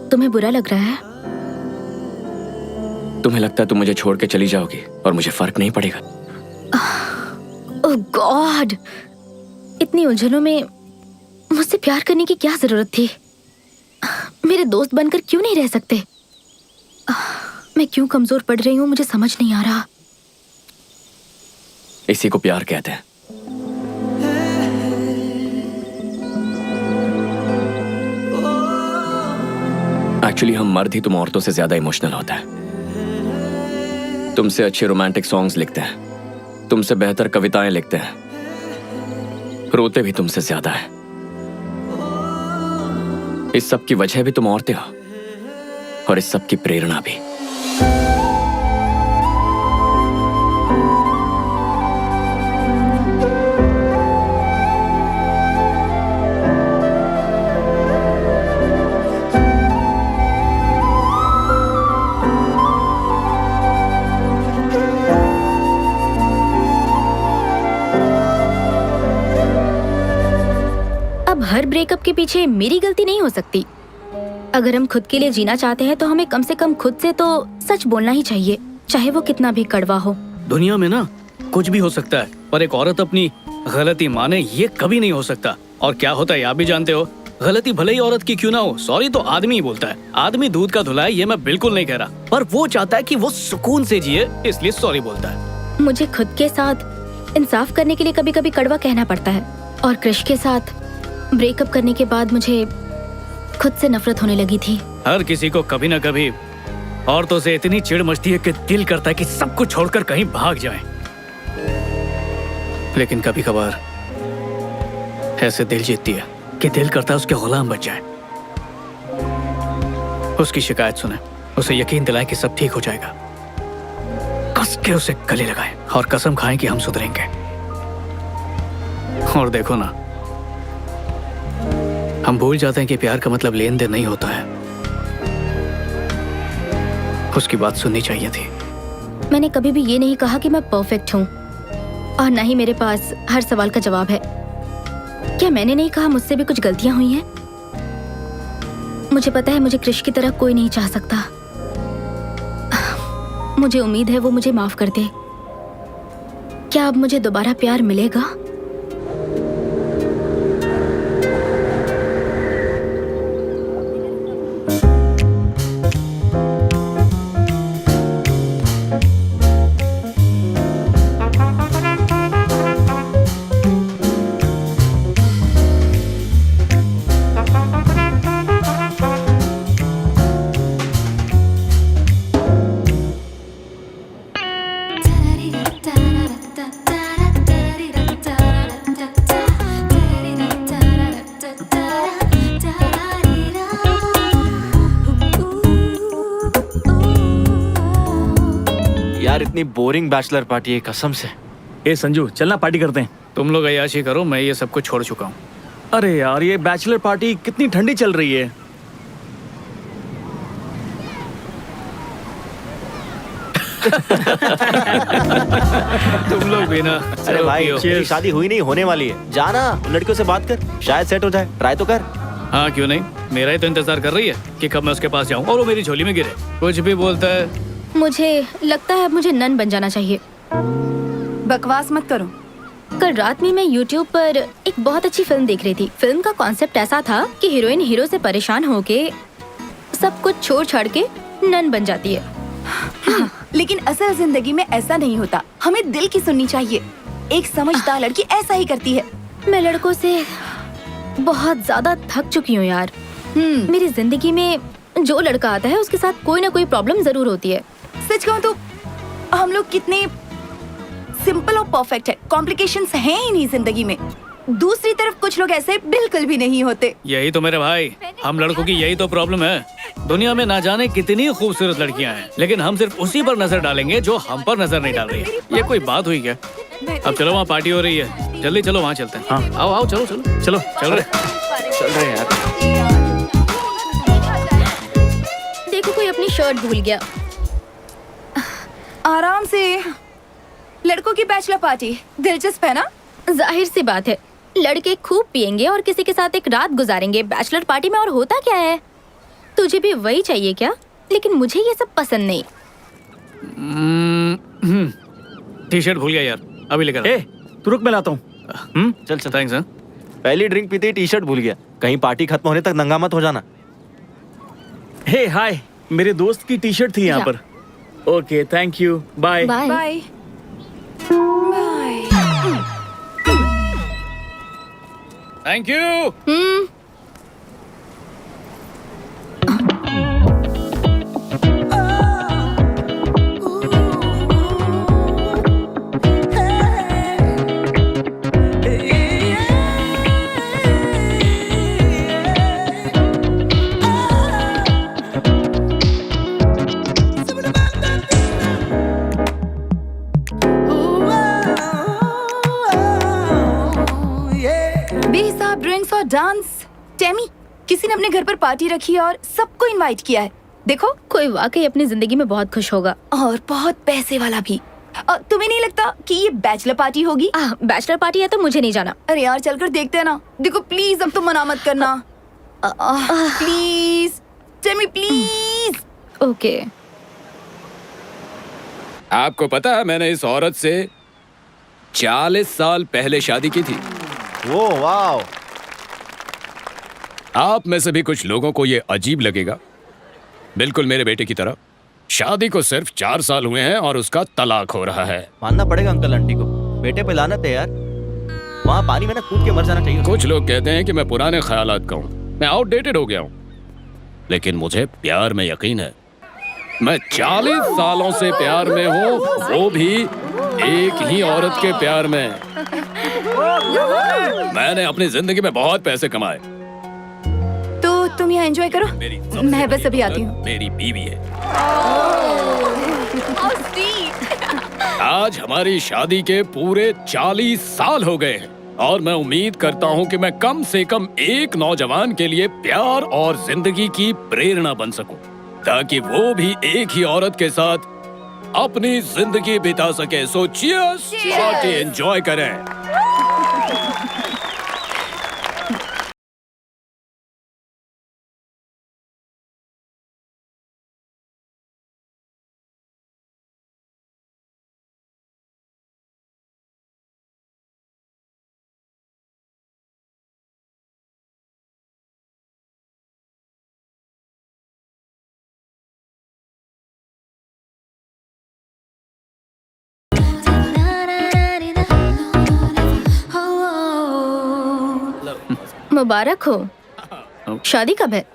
तुम्हें बुरा लग रहा है? तुम्हें लगता है तुम मुझे छोड़ के चली जाओगी और मुझे फर्क नहीं पड़ेगा? ओह गॉड, इतनी उलझनों में मुझसे प्यार करने की क्या जरूरत थी? मेरे दोस्त बनकर क्यों नहीं रह सकते? मैं क्यों कमजोर पड़ रही हूँ, मुझे समझ नहीं आ रहा। इसी को प्यार कहते हैं। एक्चुअली हम मर्द ही तुम औरतों से ज्यादा इमोशनल होता है। तुमसे अच्छे रोमांटिक सॉन्ग्स लिखते हैं, तुमसे बेहतर कविताएं लिखते हैं, रोते भी तुमसे ज्यादा है। इस सब की वजह भी तुम औरतें हो और इस सब की प्रेरणा भी। अब हर ब्रेकअप के पीछे मेरी गलती नहीं हो सकती। अगर हम खुद के लिए जीना चाहते हैं तो हमें कम से कम खुद से तो सच बोलना ही चाहिए, चाहे वो कितना भी कड़वा हो। दुनिया में ना कुछ भी हो सकता है, पर एक औरत अपनी गलती माने ये कभी नहीं हो सकता। और क्या होता है आप भी जानते हो, गलती भले ही औरत की क्यों ना हो, सॉरी तो आदमी ही बोलता है। आदमी दूध का धुला है, ये मैं बिल्कुल नहीं कह रहा, पर वो चाहता है कि वो सुकून से जिए, इसलिए सॉरी बोलता है। मुझे खुद के साथ इंसाफ करने के लिए कभी कभी कड़वा कहना पड़ता है, और क्रिश के साथ ब्रेकअप करने के बाद मुझे खुद से नफरत होने लगी थी। हर किसी को कभी ना कभी औरतों से इतनी चिढ़ मचती है कि दिल करता है कि सब कुछ छोड़कर कहीं भाग जाएं। लेकिन कभी कभार ऐसे दिल जीतती है कि दिल करता है उसके गुलाम बच जाए। उसकी शिकायत सुने, उसे यकीन दिलाएं कि सब ठीक हो जाएगा, कस के उसे गले लगाएं और कसम खाएं कि हम सुधरेंगे। और देखो ना, हम भूल जाते हैं कि प्यार का मतलब लेन देन नहीं होता है। उसकी बात सुननी चाहिए थी। मैंने कभी भी ये नहीं कहा कि मैं परफेक्ट हूँ, और ना ही मेरे पास हर सवाल का जवाब है। क्या मैंने नहीं कहा मुझसे भी कुछ गलतियां हुई हैं? मुझे पता है मुझे क्रिश की तरह कोई नहीं चाह सकता। मुझे उम्मीद है वो मुझे माफ कर दे। क्या अब मुझे दोबारा प्यार मिलेगा? यार इतनी बोरिंग बैचलर पार्टी है कसम से। ए संजू, चलना पार्टी करते हैं। तुम लोग अय्याशी करो, मैं ये सब कुछ छोड़ चुका हूँ। अरे यार, ये बैचलर पार्टी कितनी ठंडी चल रही है। तुम लोग भी ना। अरे चलो भाई पियो। तेरी शादी हुई नहीं, होने वाली है। जाना लड़कियों से बात कर, शायद सेट हो जाए। ट्राई तो कर। हाँ क्यों नहीं, मेरा ही तो इंतजार कर रही है कि कब मैं उसके पास जाऊँ और वो मेरी झोली में गिरे। कुछ भी बोलता है। मुझे लगता है अब मुझे नन बन जाना चाहिए। बकवास मत करो। कल रात में मैं YouTube पर एक बहुत अच्छी फिल्म देख रही थी। फिल्म का कॉन्सेप्ट ऐसा था कि हीरोइन हीरो से परेशान होके सब कुछ छोड़ छाड़ के नन बन जाती है। लेकिन असल जिंदगी में ऐसा नहीं होता। हमें दिल की सुननी चाहिए। एक समझदार लड़की ऐसा ही करती है। मैं लड़कों से बहुत ज्यादा थक चुकी हूँ यार। मेरी जिंदगी में जो लड़का आता है उसके साथ कोई ना कोई प्रॉब्लम जरूर होती है। सच कहूँ तो हम लोग कितने सिंपल और परफेक्ट है, कॉम्प्लिकेशंस हैं ही नहीं जिंदगी में। दूसरी तरफ कुछ लोग ऐसे बिल्कुल भी नहीं होते। यही तो मेरे भाई, हम लड़कों की यही तो प्रॉब्लम है। दुनिया में ना जाने कितनी खूबसूरत लड़कियां हैं, लेकिन हम सिर्फ उसी पर नजर डालेंगे जो हम पर नजर नहीं डाल रही है। ये कोई बात हुई क्या? अब चलो, वहाँ पार्टी हो रही है, जल्दी चलो वहाँ चलते हैं। हाँ आओ आओ, चलो चलो चलो चल रहे यार। देखो कोई अपनी शर्ट भूल गया। आराम से। लड़कों की बैचलर पार्टी दिलचस्प है ना? जाहिर सी बात है, लड़के खूब पियेंगे और किसी के साथ एक रात गुजारेंगे बैचलर पार्टी में। और होता क्या है, तुझे भी वही चाहिए क्या? लेकिन मुझे ये सब पसंद नहीं। टी शर्ट भूल गया यार, अभी लेकर ए तू रुक, मैं लाता हूँ। चल चल। थैंक्स। हाँ पहली ड्रिंक पीते ही टी शर्ट भूल गया। कहीं पार्टी खत्म होने तक नंगा मत हो जाना। हे हाय, मेरे दोस्त की टी शर्ट थी यहाँ पर। Okay thank you, bye. Bye. Bye bye. Thank you. बेहिसाब ड्रिंक्स और डांस। टेमी, किसी ने अपने घर पर पार्टी रखी है और सबको इनवाइट किया है। देखो, कोई वाकई अपनी जिंदगी में बहुत खुश होगा। और बहुत पैसे वाला भी। तुम्हें नहीं लगता कि ये बैचलर पार्टी होगी? बैचलर पार्टी है तो मुझे नहीं जाना। अरे यार चलकर देखते हैं ना। देखो प्लीज, अब तुम मना मत करना। Please Temi, please. ओके। आपको पता है मैंने इस औरत से 40 साल पहले शादी की थी। वो वाओ। आप में से भी कुछ लोगों को ये अजीब लगेगा, बिल्कुल मेरे बेटे की तरह। शादी को सिर्फ 4 साल हुए हैं और उसका तलाक हो रहा है। मानना पड़ेगा अंकल आंटी को, बेटे पे लानत है यार। वहाँ पानी में ना कूद के मर जाना चाहिए। कुछ लोग कहते हैं कि मैं पुराने ख्यालात का हूँ, मैं आउटडेटेड हो गया हूँ, लेकिन मुझे प्यार में यकीन है। मैं 40 सालों से प्यार में हूँ, वो भी एक ही औरत के प्यार में। मैंने अपनी जिंदगी में बहुत पैसे कमाए। तो तुम यहाँ एंजॉय करो, मैं बस अभी आती हूँ। मेरी बीवी है। आज हमारी शादी के पूरे 40 साल हो गए हैं और मैं उम्मीद करता हूँ कि मैं कम से कम एक नौजवान के लिए प्यार और जिंदगी की प्रेरणा बन सकूं, ताकि वो भी एक ही औरत के साथ अपनी जिंदगी बिता सके। सो चीयर्स, पार्टी एंजॉय करें। मुबारक हो। शादी कब है?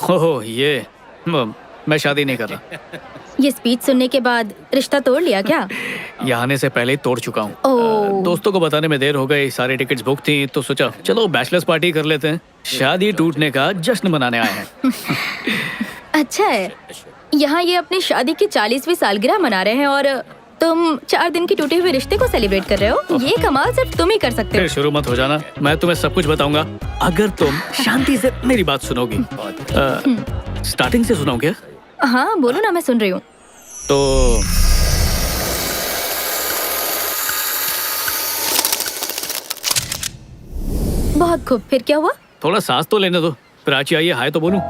ओह ये मैं शादी नहीं कर रहा। ये स्पीच सुनने के बाद रिश्ता तोड़ लिया क्या? यहाँ आने से पहले ही तोड़ चुका हूँ। ओह। दोस्तों को बताने में देर हो गई, सारी टिकट्स बुक थी, तो सोचा चलो बैचलर्स पार्टी कर लेते हैं। शादी टूटने का जश्न मनाने आए हैं। अच्छा है, यहाँ ये अपनी शादी की 40वीं सालगिरह मना रहे हैं और तुम 4 दिन की टूटे हुए रिश्ते को सेलिब्रेट कर रहे हो। ये कमाल सिर्फ तुम ही कर सकते फिर हो। शुरू मत हो जाना, मैं तुम्हें सब कुछ बताऊंगा अगर तुम शांति से मेरी बात सुनोगी। स्टार्टिंग से सुनाओ क्या? हाँ बोलो ना, मैं सुन रही हूँ। तो बहुत खूब, फिर क्या हुआ? थोड़ा सांस तो लेने दो। प्राची आई है, हाय तो बोलूं।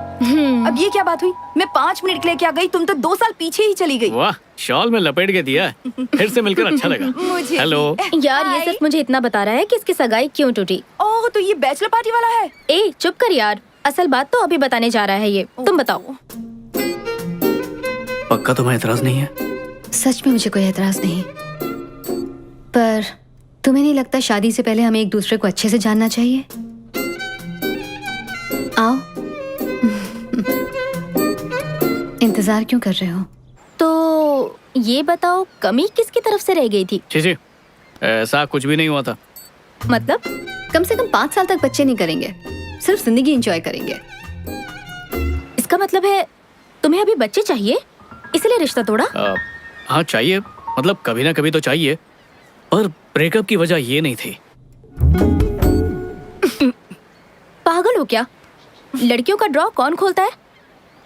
अब ये क्या बात हुई? मैं 5 मिनट के लिए क्या गई, तुम तो 2 साल पीछे ही चली गई। वाह, शॉल में लपेट के दिया है। फिर से मिलकर अच्छा लगा। मुझे हेलो। यार ये हाय। सच मुझे इतना बता रहा है कि इसकी सगाई क्यों टूटी। ओह, तो ये बैचलर पार्टी वाला है। ए चुप कर यार, असल बात तो अभी बताने जा रहा है ये। तुम बताओ। पक्का तुम्हें एतराज नहीं है? सच में मुझे कोई एतराज नहीं, पर तुम्हें नहीं लगता शादी से पहले हमें एक दूसरे को अच्छे से जानना चाहिए? आओ। इंतजार क्यों कर रहे हो? तो ये बताओ, कमी किसकी तरफ से रह गई थी? जी ऐसा कुछ भी नहीं हुआ था। मतलब? कम से कम 5 साल तक बच्चे नहीं करेंगे, सिर्फ जिंदगी एंजॉय करेंगे। इसका मतलब है तुम्हें अभी बच्चे चाहिए, इसलिए रिश्ता तोड़ा? हाँ चाहिए, मतलब कभी ना कभी तो चाहिए, पर ब्रेकअप की वजह ये नहीं थी। पागल हो क्या? लड़कियों का ड्रॉ कौन खोलता है?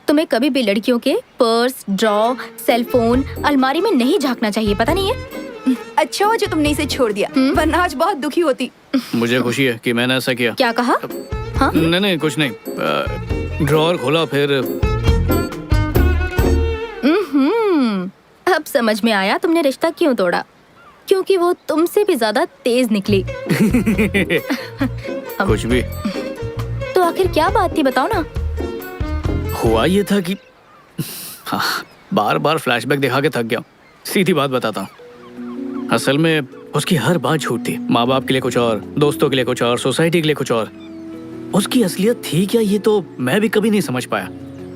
तुम्हें कभी भी लड़कियों के पर्स, ड्रॉ, सेलफोन, अलमारी में नहीं झांकना चाहिए, पता नहीं है? अच्छा हो जो तुमने इसे छोड़ दिया, वरना आज बहुत दुखी होती। मुझे खुशी है कि मैंने ऐसा किया। क्या कहा? हाँ? नहीं कुछ नहीं। ड्रॉअर खोला फिर अब समझ में आया तुमने रिश्ता क्यों तोड़ा, क्योंकि वो तुमसे भी ज्यादा तेज निकली। कुछ भी। तो आखिर क्या बात थी, बताओ ना। हुआ ये था कि हाँ, बार बार फ्लैशबैक दिखा के थक गया। सीधी बात बताता हूँ, असल में उसकी हर बात झूठ थी। माँ बाप के लिए कुछ और, दोस्तों के लिए कुछ और, सोसाइटी के लिए कुछ और। उसकी असलियत थी क्या, ये तो मैं भी कभी नहीं समझ पाया।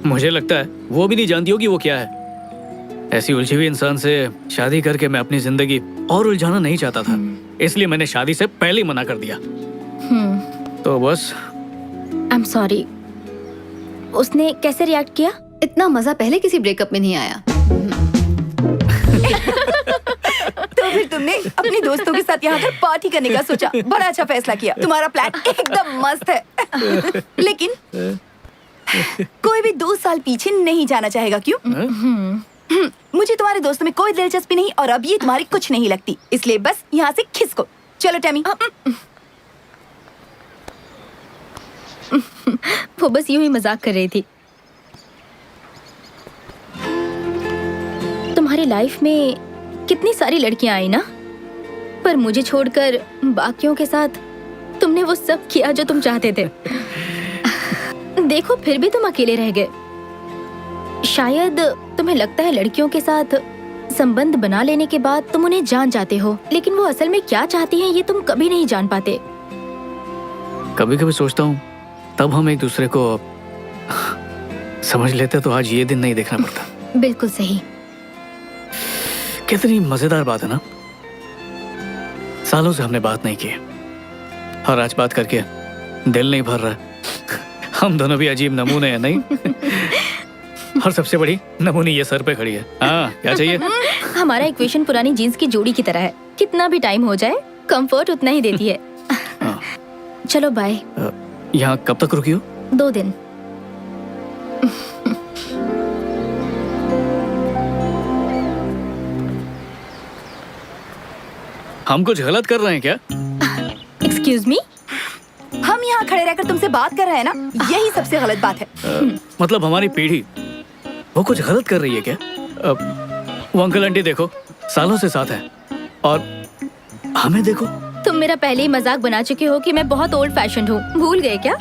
मुझे लगता है वो भी नहीं जानती होगी वो क्या है। ऐसी उलझी हुई इंसान से शादी करके मैं अपनी जिंदगी और उलझाना नहीं चाहता था, इसलिए मैंने शादी से पहले ही मना कर दिया। तो बस। I am sorry. उसने कैसे रिएक्ट किया? इतना मजा पहले किसी ब्रेकअप में नहीं आया। तो फिर तुमने अपने दोस्तों के साथ यहाँ पर पार्टी करने का सोचा। बड़ा अच्छा फैसला किया, तुम्हारा प्लान एकदम मस्त है। लेकिन कोई भी 2 साल पीछे नहीं जाना चाहेगा, क्यों? मुझे तुम्हारे दोस्तों में कोई दिलचस्पी नहीं, और अब ये तुम्हारी कुछ नहीं लगती, इसलिए बस यहाँ से खिसको। चलो टैमी। वो बस यूं ही मजाक कर रही थी। तुम्हारी लाइफ में कितनी सारी लड़कियां आई ना, पर मुझे छोड़कर बाकियों के साथ तुमने वो सब किया जो तुम चाहते थे। देखो फिर भी तुम अकेले रह गए। शायद तुम्हें लगता है लड़कियों के साथ संबंध बना लेने के बाद तुम उन्हें जान जाते हो, लेकिन वो असल में क्या चाहती हैं ये तुम कभी नहीं जान पाते। कभी कभी सोचता हूँ तब हम एक दूसरे को समझ लेते तो आज ये दिन नहीं देखना पड़ता। बिल्कुल सही। कितनी मजेदार बात है ना, सालों से हमने बात नहीं की और आज बात करके दिल नहीं भर रहा। हम दोनों भी अजीब नमूने हैं, नहीं? और सबसे बड़ी नमूनी ये सर पे खड़ी है। हाँ, क्या चाहिए? हमारा इक्वेशन पुरानी जीन्स की जोड़ी की तरह है, कितना भी टाइम हो जाए कंफर्ट उतना ही देती है। चलो बाय। यहाँ कब तक रुकी हो? 2 दिन। हम कुछ गलत कर रहे हैं क्या? Excuse me? हम यहाँ खड़े रहकर तुमसे बात कर रहे हैं ना, यही सबसे गलत बात है। मतलब हमारी पीढ़ी वो कुछ गलत कर रही है क्या? वो अंकल आंटी देखो सालों से साथ है, और हमें देखो। तुम मेरा पहले ही मजाक बना चुके हो कि मैं बहुत ओल्ड फैशन हूँ, भूल गए क्या?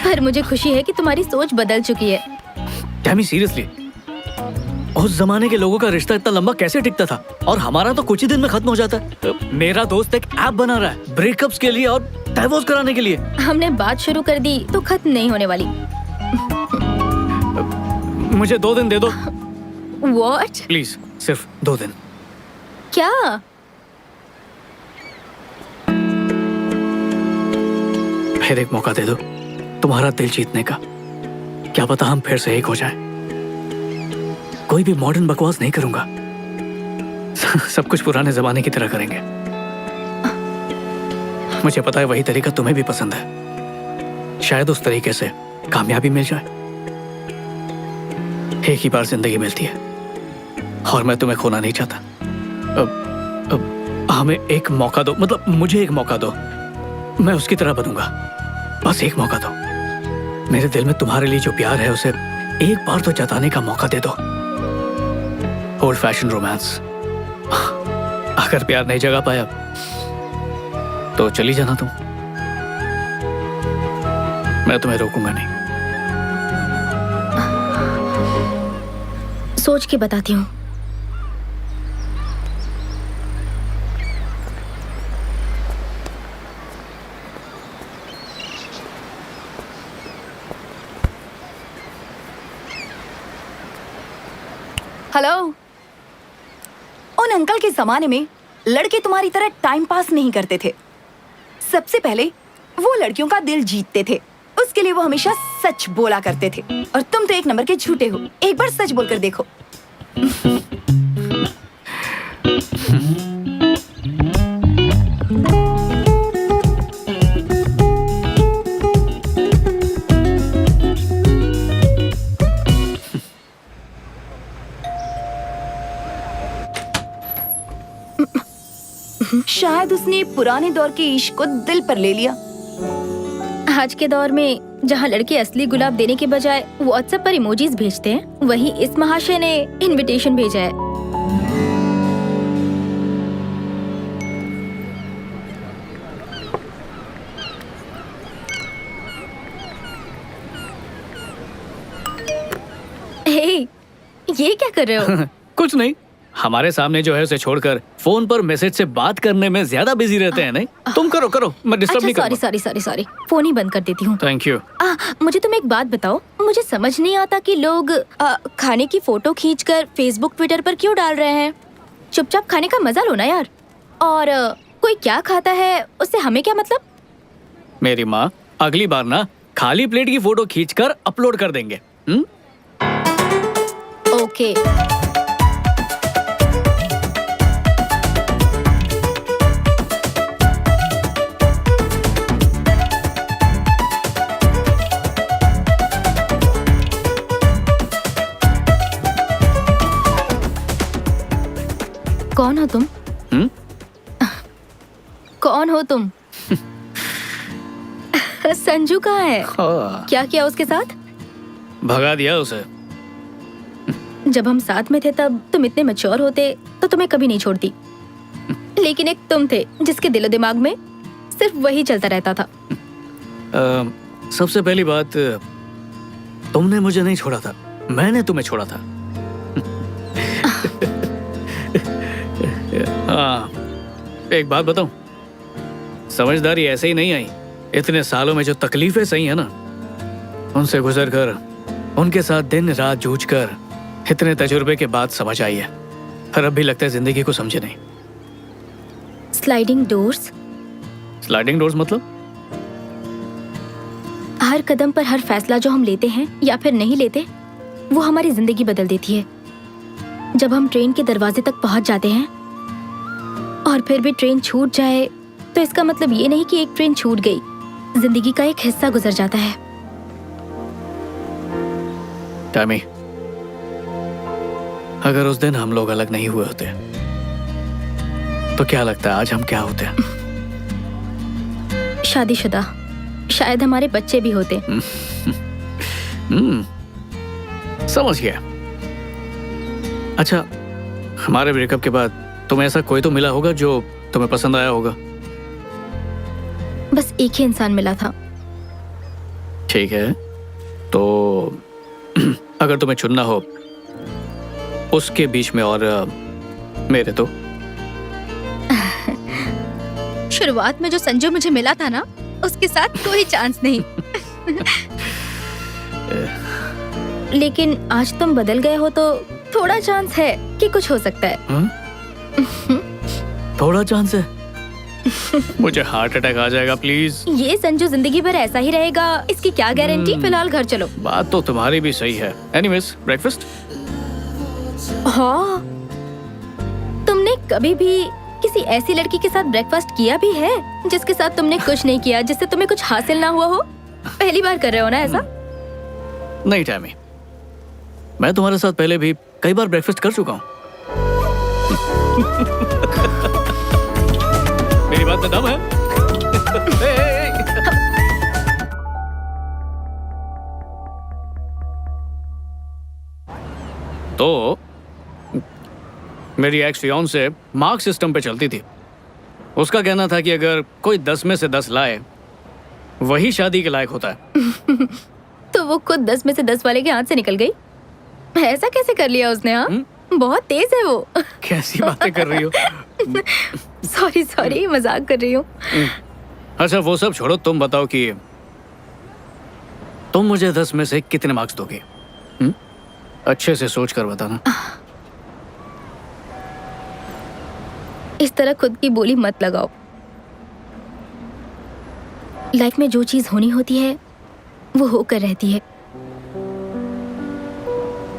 पर मुझे खुशी है कि तुम्हारी सोच बदल चुकी है। टैमी सीरियसली, उस जमाने के लोगों का रिश्ता इतना लंबा कैसे टिकता था, और हमारा तो कुछ ही दिन में खत्म हो जाता है। मेरा दोस्त एक ऐप बना रहा है ब्रेकअप्स के लिए और डाइवोर्स कराने के लिए। हमने बात शुरू कर दी तो खत्म नहीं होने वाली। मुझे 2 दिन दे दो What? प्लीज, सिर्फ 2 दिन। क्या? फिर एक मौका दे दो तुम्हारा दिल जीतने का। क्या पता हम फिर से एक हो जाएं। कोई भी मॉडर्न बकवास नहीं करूंगा, सब कुछ पुराने जमाने की तरह करेंगे। मुझे पता है वही तरीका तुम्हें भी पसंद है, शायद उस तरीके से कामयाबी मिल जाए। एक ही बार जिंदगी मिलती है, और मैं तुम्हें खोना नहीं चाहता। अब हमें एक मौका दो, मतलब मुझे एक मौका दो, मैं उसकी तरह बनूंगा। बस एक मौका दो। मेरे दिल में तुम्हारे लिए जो प्यार है उसे एक बार तो जताने का मौका दे दो। Old fashion romance. अगर प्यार नहीं जगा पाया तो चली जाना तुम, मैं तुम्हें रोकूंगा नहीं। सोच के बताती हूँ। हेलो। उन अंकल के जमाने में लड़के तुम्हारी तरह टाइम पास नहीं करते थे। सबसे पहले वो लड़कियों का दिल जीतते थे, उसके लिए वो हमेशा सच बोला करते थे। और तुम तो एक नंबर के झूठे हो। एक बार सच बोलकर देखो। शायद उसने पुराने दौर के इश्क को दिल पर ले लिया। आज के दौर में जहाँ लड़के असली गुलाब देने के बजाय व्हाट्सएप पर इमोजीज भेजते हैं, वही इस महाशय ने इनविटेशन भेजा है। हे, ये क्या कर रहे हो? कुछ नहीं, हमारे सामने जो है उसे छोड़कर फोन पर मैसेज से बात करने में ज्यादा बिजी रहते हैं। नहीं, तुम करो करो, मैं डिस्टर्ब अच्छा, नहीं सॉरी करूंगा। सॉरी सॉरी सॉरी, फोन ही बंद कर देती हूँ। Thank you. मुझे तुम एक बात बताओ, मुझे समझ नहीं आता कि लोग खाने की फोटो खींचकर फेसबुक ट्विटर पर क्यों डाल रहे हैं। चुपचाप खाने का मजा लो ना यार। और कोई क्या खाता है उससे हमें क्या मतलब। मेरी माँ अगली बार ना खाली प्लेट की फोटो खींचकर अपलोड कर देंगे। ओके। कौन हो तुम? कौन हो तुम? संजू कहाँ है? क्या किया उसके साथ? भगा दिया उसे। जब हम साथ में थे तब तुम इतने मैच्योर होते तो तुम्हें कभी नहीं छोड़ती, लेकिन एक तुम थे जिसके दिलो दिमाग में सिर्फ वही चलता रहता था। सबसे पहली बात, तुमने मुझे नहीं छोड़ा था, मैंने तुम्हें छोड़ा था। हाँ, एक बात बताऊं, समझदारी ऐसे ही नहीं आई। इतने सालों में जो तकलीफें सही है ना, उनसे गुजर कर, उनके साथ दिन रात जूझ कर, इतने तजुर्बे के बाद समझ आई है। पर अब भी लगता है जिंदगी को समझे नहीं। Sliding doors? स्लाइडिंग डोर्स मतलब? हर कदम पर हर फैसला जो हम लेते हैं या फिर नहीं लेते, वो हमारी जिंदगी बदल देती है। जब हम ट्रेन के दरवाजे तक पहुंच जाते हैं और फिर भी ट्रेन छूट जाए, तो इसका मतलब ये नहीं कि एक ट्रेन छूट गई, जिंदगी का एक हिस्सा गुजर जाता है। टैमी, अगर उस दिन हम लोग अलग नहीं हुए होते तो क्या लगता है आज हम क्या होते? शादीशुदा, शायद हमारे बच्चे भी होते। समझ गया। अच्छा, हमारे ब्रेकअप के बाद तुम्हें ऐसा कोई तो मिला होगा जो तुम्हें पसंद आया होगा? बस एक ही इंसान मिला था। ठीक है, तो अगर तुम्हें चुनना हो उसके बीच में और मेरे, तो शुरुआत में जो संजू मुझे मिला था ना, उसके साथ कोई चांस नहीं। लेकिन आज तुम बदल गए हो तो थोड़ा चांस है कि कुछ हो सकता है। थोड़ा चांस है? मुझे हार्ट अटैक आ जाएगा प्लीज। ये संजू जिंदगी भर ऐसा ही रहेगा, इसकी क्या गारंटी। फिलहाल घर चलो। बात तो तुम्हारी भी सही है। Anyways, breakfast? हाँ, तुमने कभी भी किसी ऐसी लड़की के साथ ब्रेकफास्ट किया भी है जिसके साथ तुमने कुछ नहीं किया, जिससे तुम्हें कुछ हासिल ना हुआ हो? पहली बार कर रहे हो ना ऐसा? नहीं टैमी, मैं तुम्हारे साथ पहले भी कई बार ब्रेकफास्ट कर चुका हूँ। मेरी बात में दम है? ए, ए, ए। तो मेरी एक्स फियांसे मार्क सिस्टम पे चलती थी। उसका कहना था कि अगर कोई 10 में से 10 लाए वही शादी के लायक होता है। तो वो खुद 10 में से 10 वाले के हाथ से निकल गई। ऐसा कैसे कर लिया उसने? हाँ, बहुत तेज है वो। कैसी बातें कर रही हो? सॉरी मजाक कर रही हूँ। अच्छा वो सब छोड़ो, तुम बताओ कि तुम मुझे 10 में से कितने मार्क्स दोगे? अच्छे से सोच कर बताना। इस तरह खुद की बोली मत लगाओ। लाइफ में जो चीज होनी होती है वो होकर रहती है।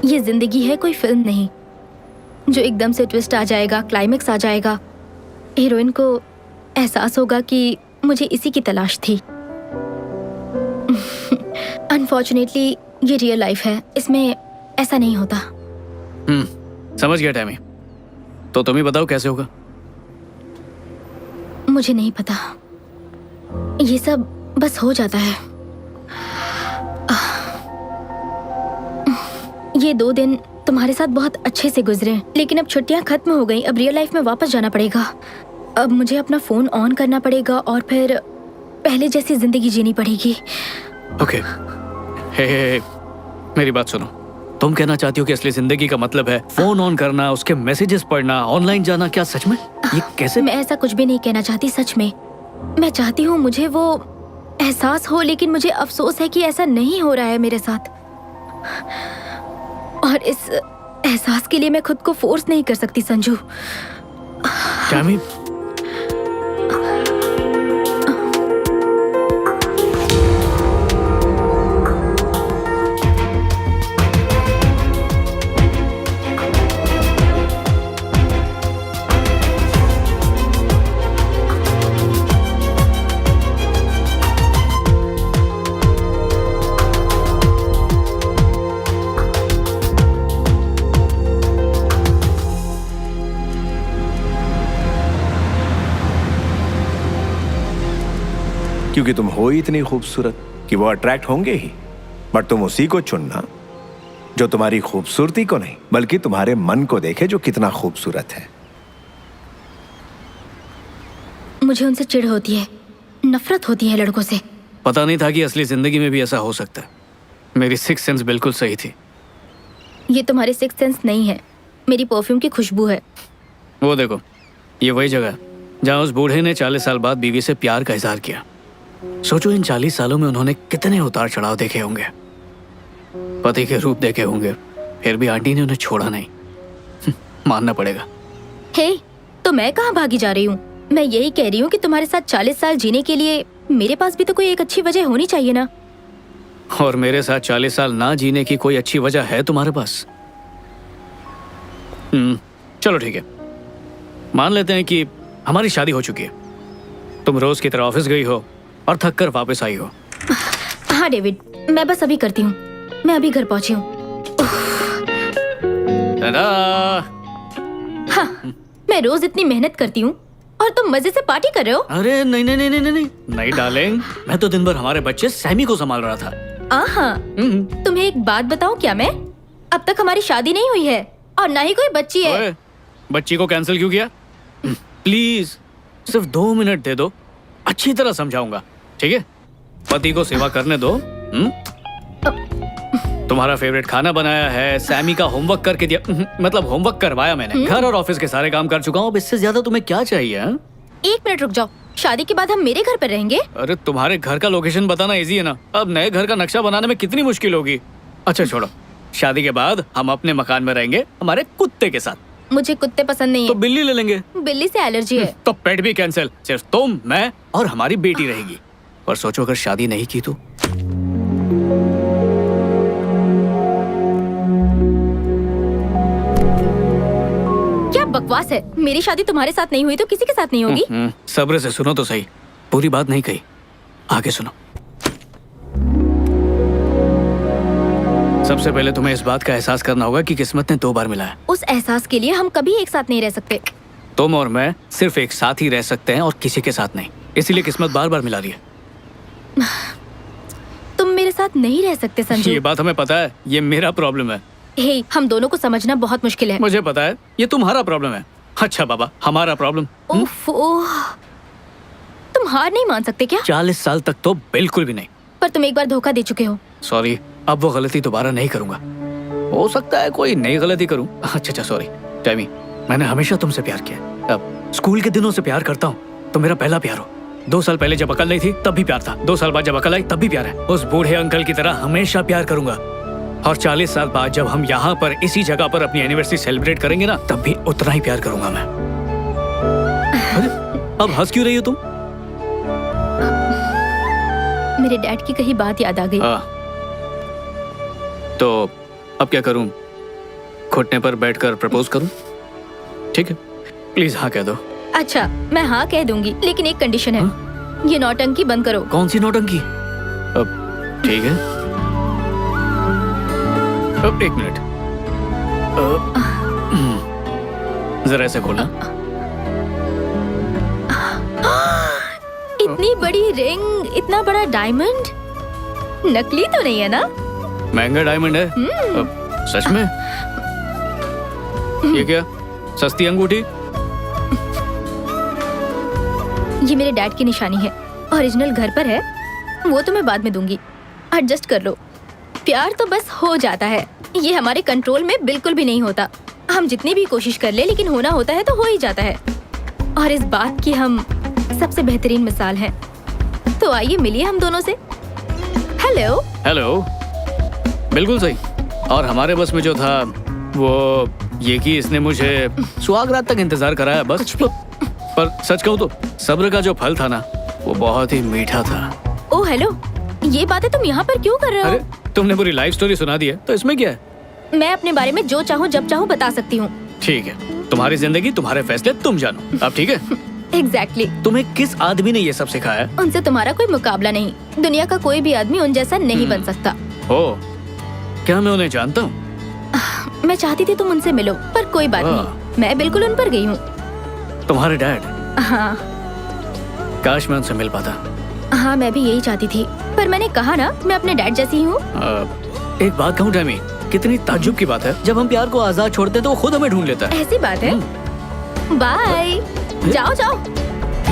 ये जिंदगी है, कोई फिल्म नहीं जो एकदम से ट्विस्ट आ जाएगा, क्लाइमेक्स आ जाएगा, हीरोइन को एहसास होगा कि मुझे इसी की तलाश थी। अनफॉर्चुनेटली ये रियल लाइफ है, इसमें ऐसा नहीं होता। समझ गया टैमी। तो तुम ही बताओ कैसे होगा? मुझे नहीं पता, ये सब बस हो जाता है। ये 2 दिन तुम्हारे साथ बहुत अच्छे से गुजरे, लेकिन अब छुट्टियां खत्म हो गई। अब रियल लाइफ में वापस जाना पड़ेगा। अब मुझे अपना फोन ऑन करना पड़ेगा और फिर पहले जैसी जिंदगी जीनी पड़ेगी। ओके हे, मेरी बात सुनो। तुम कहना चाहती हो कि असली जिंदगी का मतलब है फोन ऑन करना, उसके मैसेजेस पढ़ना, ऑनलाइन जाना? क्या सच में? ये कैसे? मैं ऐसा कुछ भी नहीं कहना चाहती, सच में। मैं चाहती हूँ मुझे वो एहसास हो, लेकिन मुझे अफसोस है कि ऐसा नहीं हो रहा है मेरे साथ। और इस एहसास के लिए मैं खुद को फोर्स नहीं कर सकती संजू। टैमी, क्योंकि तुम हो ही इतनी खूबसूरत कि वो अट्रैक्ट होंगे ही। बट तुम उसी को चुनना जो तुम्हारी खूबसूरती को नहीं बल्कि तुम्हारे मन को देखे जो कितना खूबसूरत है। मुझे उनसे चिढ़ होती है, नफरत होती है लड़कों से। पता नहीं था कि असली जिंदगी में भी ऐसा हो सकता है। मेरी सिक्स सेंस बिल्कुल सही थी। ये तुम्हारे सिक्स सेंस नहीं है, मेरी परफ्यूम की खुशबू है। वो देखो, ये वही जगह है जहाँ उस बूढ़े ने 40 साल बाद बीवी से प्यार का इजहार किया। सोचो इन 40 सालों में उन्होंने कितने उतार चढ़ाव देखे होंगे, पति के रूप देखे होंगे, फिर भी आंटी ने उन्हें छोड़ा नहीं। मानना पड़ेगा। हे, तो मैं कहाँ भागी जा रही हूँ? मैं यही कह रही हूँ कि तुम्हारे साथ 40 साल जीने के लिए मेरे पास भी तो कोई एक अच्छी वजह होनी चाहिए ना। और मेरे साथ 40 साल ना जीने की कोई अच्छी वजह है तुम्हारे पास? चलो ठीक है, मान लेते हैं कि हमारी शादी हो चुकी है। तुम रोज की तरह ऑफिस गई हो और थक कर वापस आई हो। हाँ डेविड, मैं बस अभी करती हूँ। मैं अभी घर पहुंची हूँ। हाँ, मैं रोज इतनी मेहनत करती हूँ और तुम मजे से पार्टी कर रहे हो। अरे नहीं नहीं नहीं नहीं नहीं नहीं डार्लिंग, मैं तो दिन भर हमारे बच्चे सैमी को संभाल रहा था। हाँ, तुम्हें एक बात बताऊं क्या? मैं अब तक हमारी शादी नहीं हुई है और ना ही कोई बच्ची है। ओए, बच्ची को कैंसिल क्यों किया? प्लीज सिर्फ 2 मिनट दे दो, अच्छी तरह समझाऊंगा, ठीक है? पति को सेवा करने दो। तुम्हारा फेवरेट खाना बनाया है, सैमी का होमवर्क करके दिया, मतलब होमवर्क करवाया मैंने। घर और ऑफिस के सारे काम कर चुका हूँ, अब इससे ज्यादा तुम्हें क्या चाहिए? 1 मिनट रुक जाओ, शादी के बाद हम मेरे घर पर रहेंगे। अरे तुम्हारे घर का लोकेशन बताना इजी है ना, अब नए घर का नक्शा बनाने में कितनी मुश्किल होगी। अच्छा छोड़ो, शादी के बाद हम अपने मकान में रहेंगे हमारे कुत्ते के साथ। मुझे कुत्ते पसंद नहीं तो है। बिल्ली ले लेंगे। बिल्ली से एलर्जी है। तो पेट भी कैंसिल, सिर्फ तुम, मैं और हमारी बेटी रहेगी। पर सोचो अगर शादी नहीं की तो? क्या बकवास है? मेरी शादी तुम्हारे साथ नहीं हुई तो किसी के साथ नहीं होगी। सब्र से सुनो तो सही, पूरी बात नहीं कही, आगे सुनो। सबसे पहले तुम्हें इस बात का एहसास करना होगा कि किस्मत ने 2 बार मिलाया। उस एहसास के लिए हम कभी एक साथ नहीं रह सकते। तुम और मैं सिर्फ एक साथ ही रह सकते हैं और किसी के साथ नहीं। इसीलिए किस्मत बार बार मिला रही है। तुम मेरे साथ नहीं रह सकते संजू। ये बात हमें पता है, ये मेरा प्रॉब्लम है। हे, हम दोनों को समझना बहुत मुश्किल है। मुझे पता है, ये तुम्हारा प्रॉब्लम है। अच्छा बाबा, हमारा प्रॉब्लम। उफ, ओह। तुम हार नहीं मान सकते क्या? 40 साल तक तो बिल्कुल भी नहीं। पर तुम एक बार धोखा दे चुके हो। सॉरी, अब वो गलती दोबारा नहीं करूंगा। हो सकता है कोई नई गलती करूं। अच्छा सॉरी टैमी, मैंने हमेशा तुमसे प्यार किया। अब स्कूल के दिनों से प्यार करता हूँ। तुम मेरा पहला प्यार हो। 2 साल पहले जब अकल नहीं थी तब भी प्यार था। 2 साल बाद जब अकल आई तब भी प्यार है। उस बूढ़े अंकल की तरह हमेशा प्यार करूंगा। और 40 साल बाद जब हम यहाँ पर इसी जगह पर अपनी एनिवर्सरी सेलिब्रेट करेंगे ना, तब भी उतना ही प्यार करूंगा मैं। अरे, अब हंस क्यों रही हो तुम? मेरे डैड की कही बात याद आ गई। तो अब क्या करूं? घुटने पर बैठकर प्रपोज करूं? ठीक है, प्लीज हाँ कह दो। अच्छा, मैं हाँ कह दूंगी, लेकिन एक कंडीशन है। ये नौटंकी बंद करो। कौन सी नौटंकी? अब ठीक है। अब 1 मिनट, जरा ऐसे खोलना। इतनी बड़ी रिंग, इतना बड़ा डायमंड, नकली तो नहीं है ना? महंगा डायमंड है। सच में? ये क्या, सस्ती अंगूठी? ये मेरे डैड की निशानी है। ओरिजिनल घर पर है, वो तो मैं बाद में दूंगी। एडजस्ट कर लो। प्यार तो बस हो जाता है, ये हमारे कंट्रोल में बिल्कुल भी नहीं होता। हम जितनी भी कोशिश कर ले, लेकिन होना होता है तो हो ही जाता है। और इस बात की हम सबसे बेहतरीन मिसाल हैं। तो आइए मिलिए हम दोनों से। हेलो। हेलो, बिल्कुल सही। और हमारे बस में जो था वो ये कि इसने मुझे सुहाग रात तक इंतजार कराया बस। पर सच कहूँ तो सब्र का जो फल था ना, वो बहुत ही मीठा था। ओ हेलो, ये बातें तुम यहाँ पर क्यों कर रहे हो? अरे तुमने पूरी लाइफ स्टोरी सुना दी है, तो इसमें क्या है? मैं अपने बारे में जो चाहूँ जब चाहूँ बता सकती हूँ। ठीक है, तुम्हारी जिंदगी, तुम्हारे फैसले, तुम जानो। अब ठीक है? एग्जैक्टली। तुम्हें किस आदमी ने ये सब सिखाया? उनसे तुम्हारा कोई मुकाबला नहीं। दुनिया का कोई भी आदमी उन जैसा नहीं बन सकता। ओ, क्या मैं उन्हें जानता हूँ? मैं चाहती थी तुम उनसे मिलो, पर कोई बात नहीं, मैं बिल्कुल उन पर गई हूँ। तुम्हारे डैड? हाँ। काश मैं उनसे मिल पाता। हाँ, मैं भी यही चाहती थी, पर मैंने कहा ना, मैं अपने डैड जैसी हूँ। एक बात कहूँ टैमी, कितनी ताज्जुब की बात है, जब हम प्यार को आजाद छोड़ते हैं तो वो खुद हमें ढूंढ लेता है। ऐसी बात है? बाय। जाओ जाओ।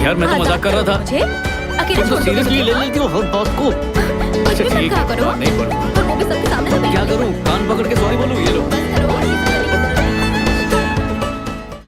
यार मैं तो मजाक कर रहा था। मुझे अकेले तुम तो छोड़ दो सीरियसली मुझे। ले लेती हो हर बात को। कुछ अच्छा भी मत ठीक कहा है, करो। नहीं बोलूंगा। और वो भी सबके सामने। क्या करूँ, कान पकड़ के सॉरी बोलूँ? ये लो। बस करो।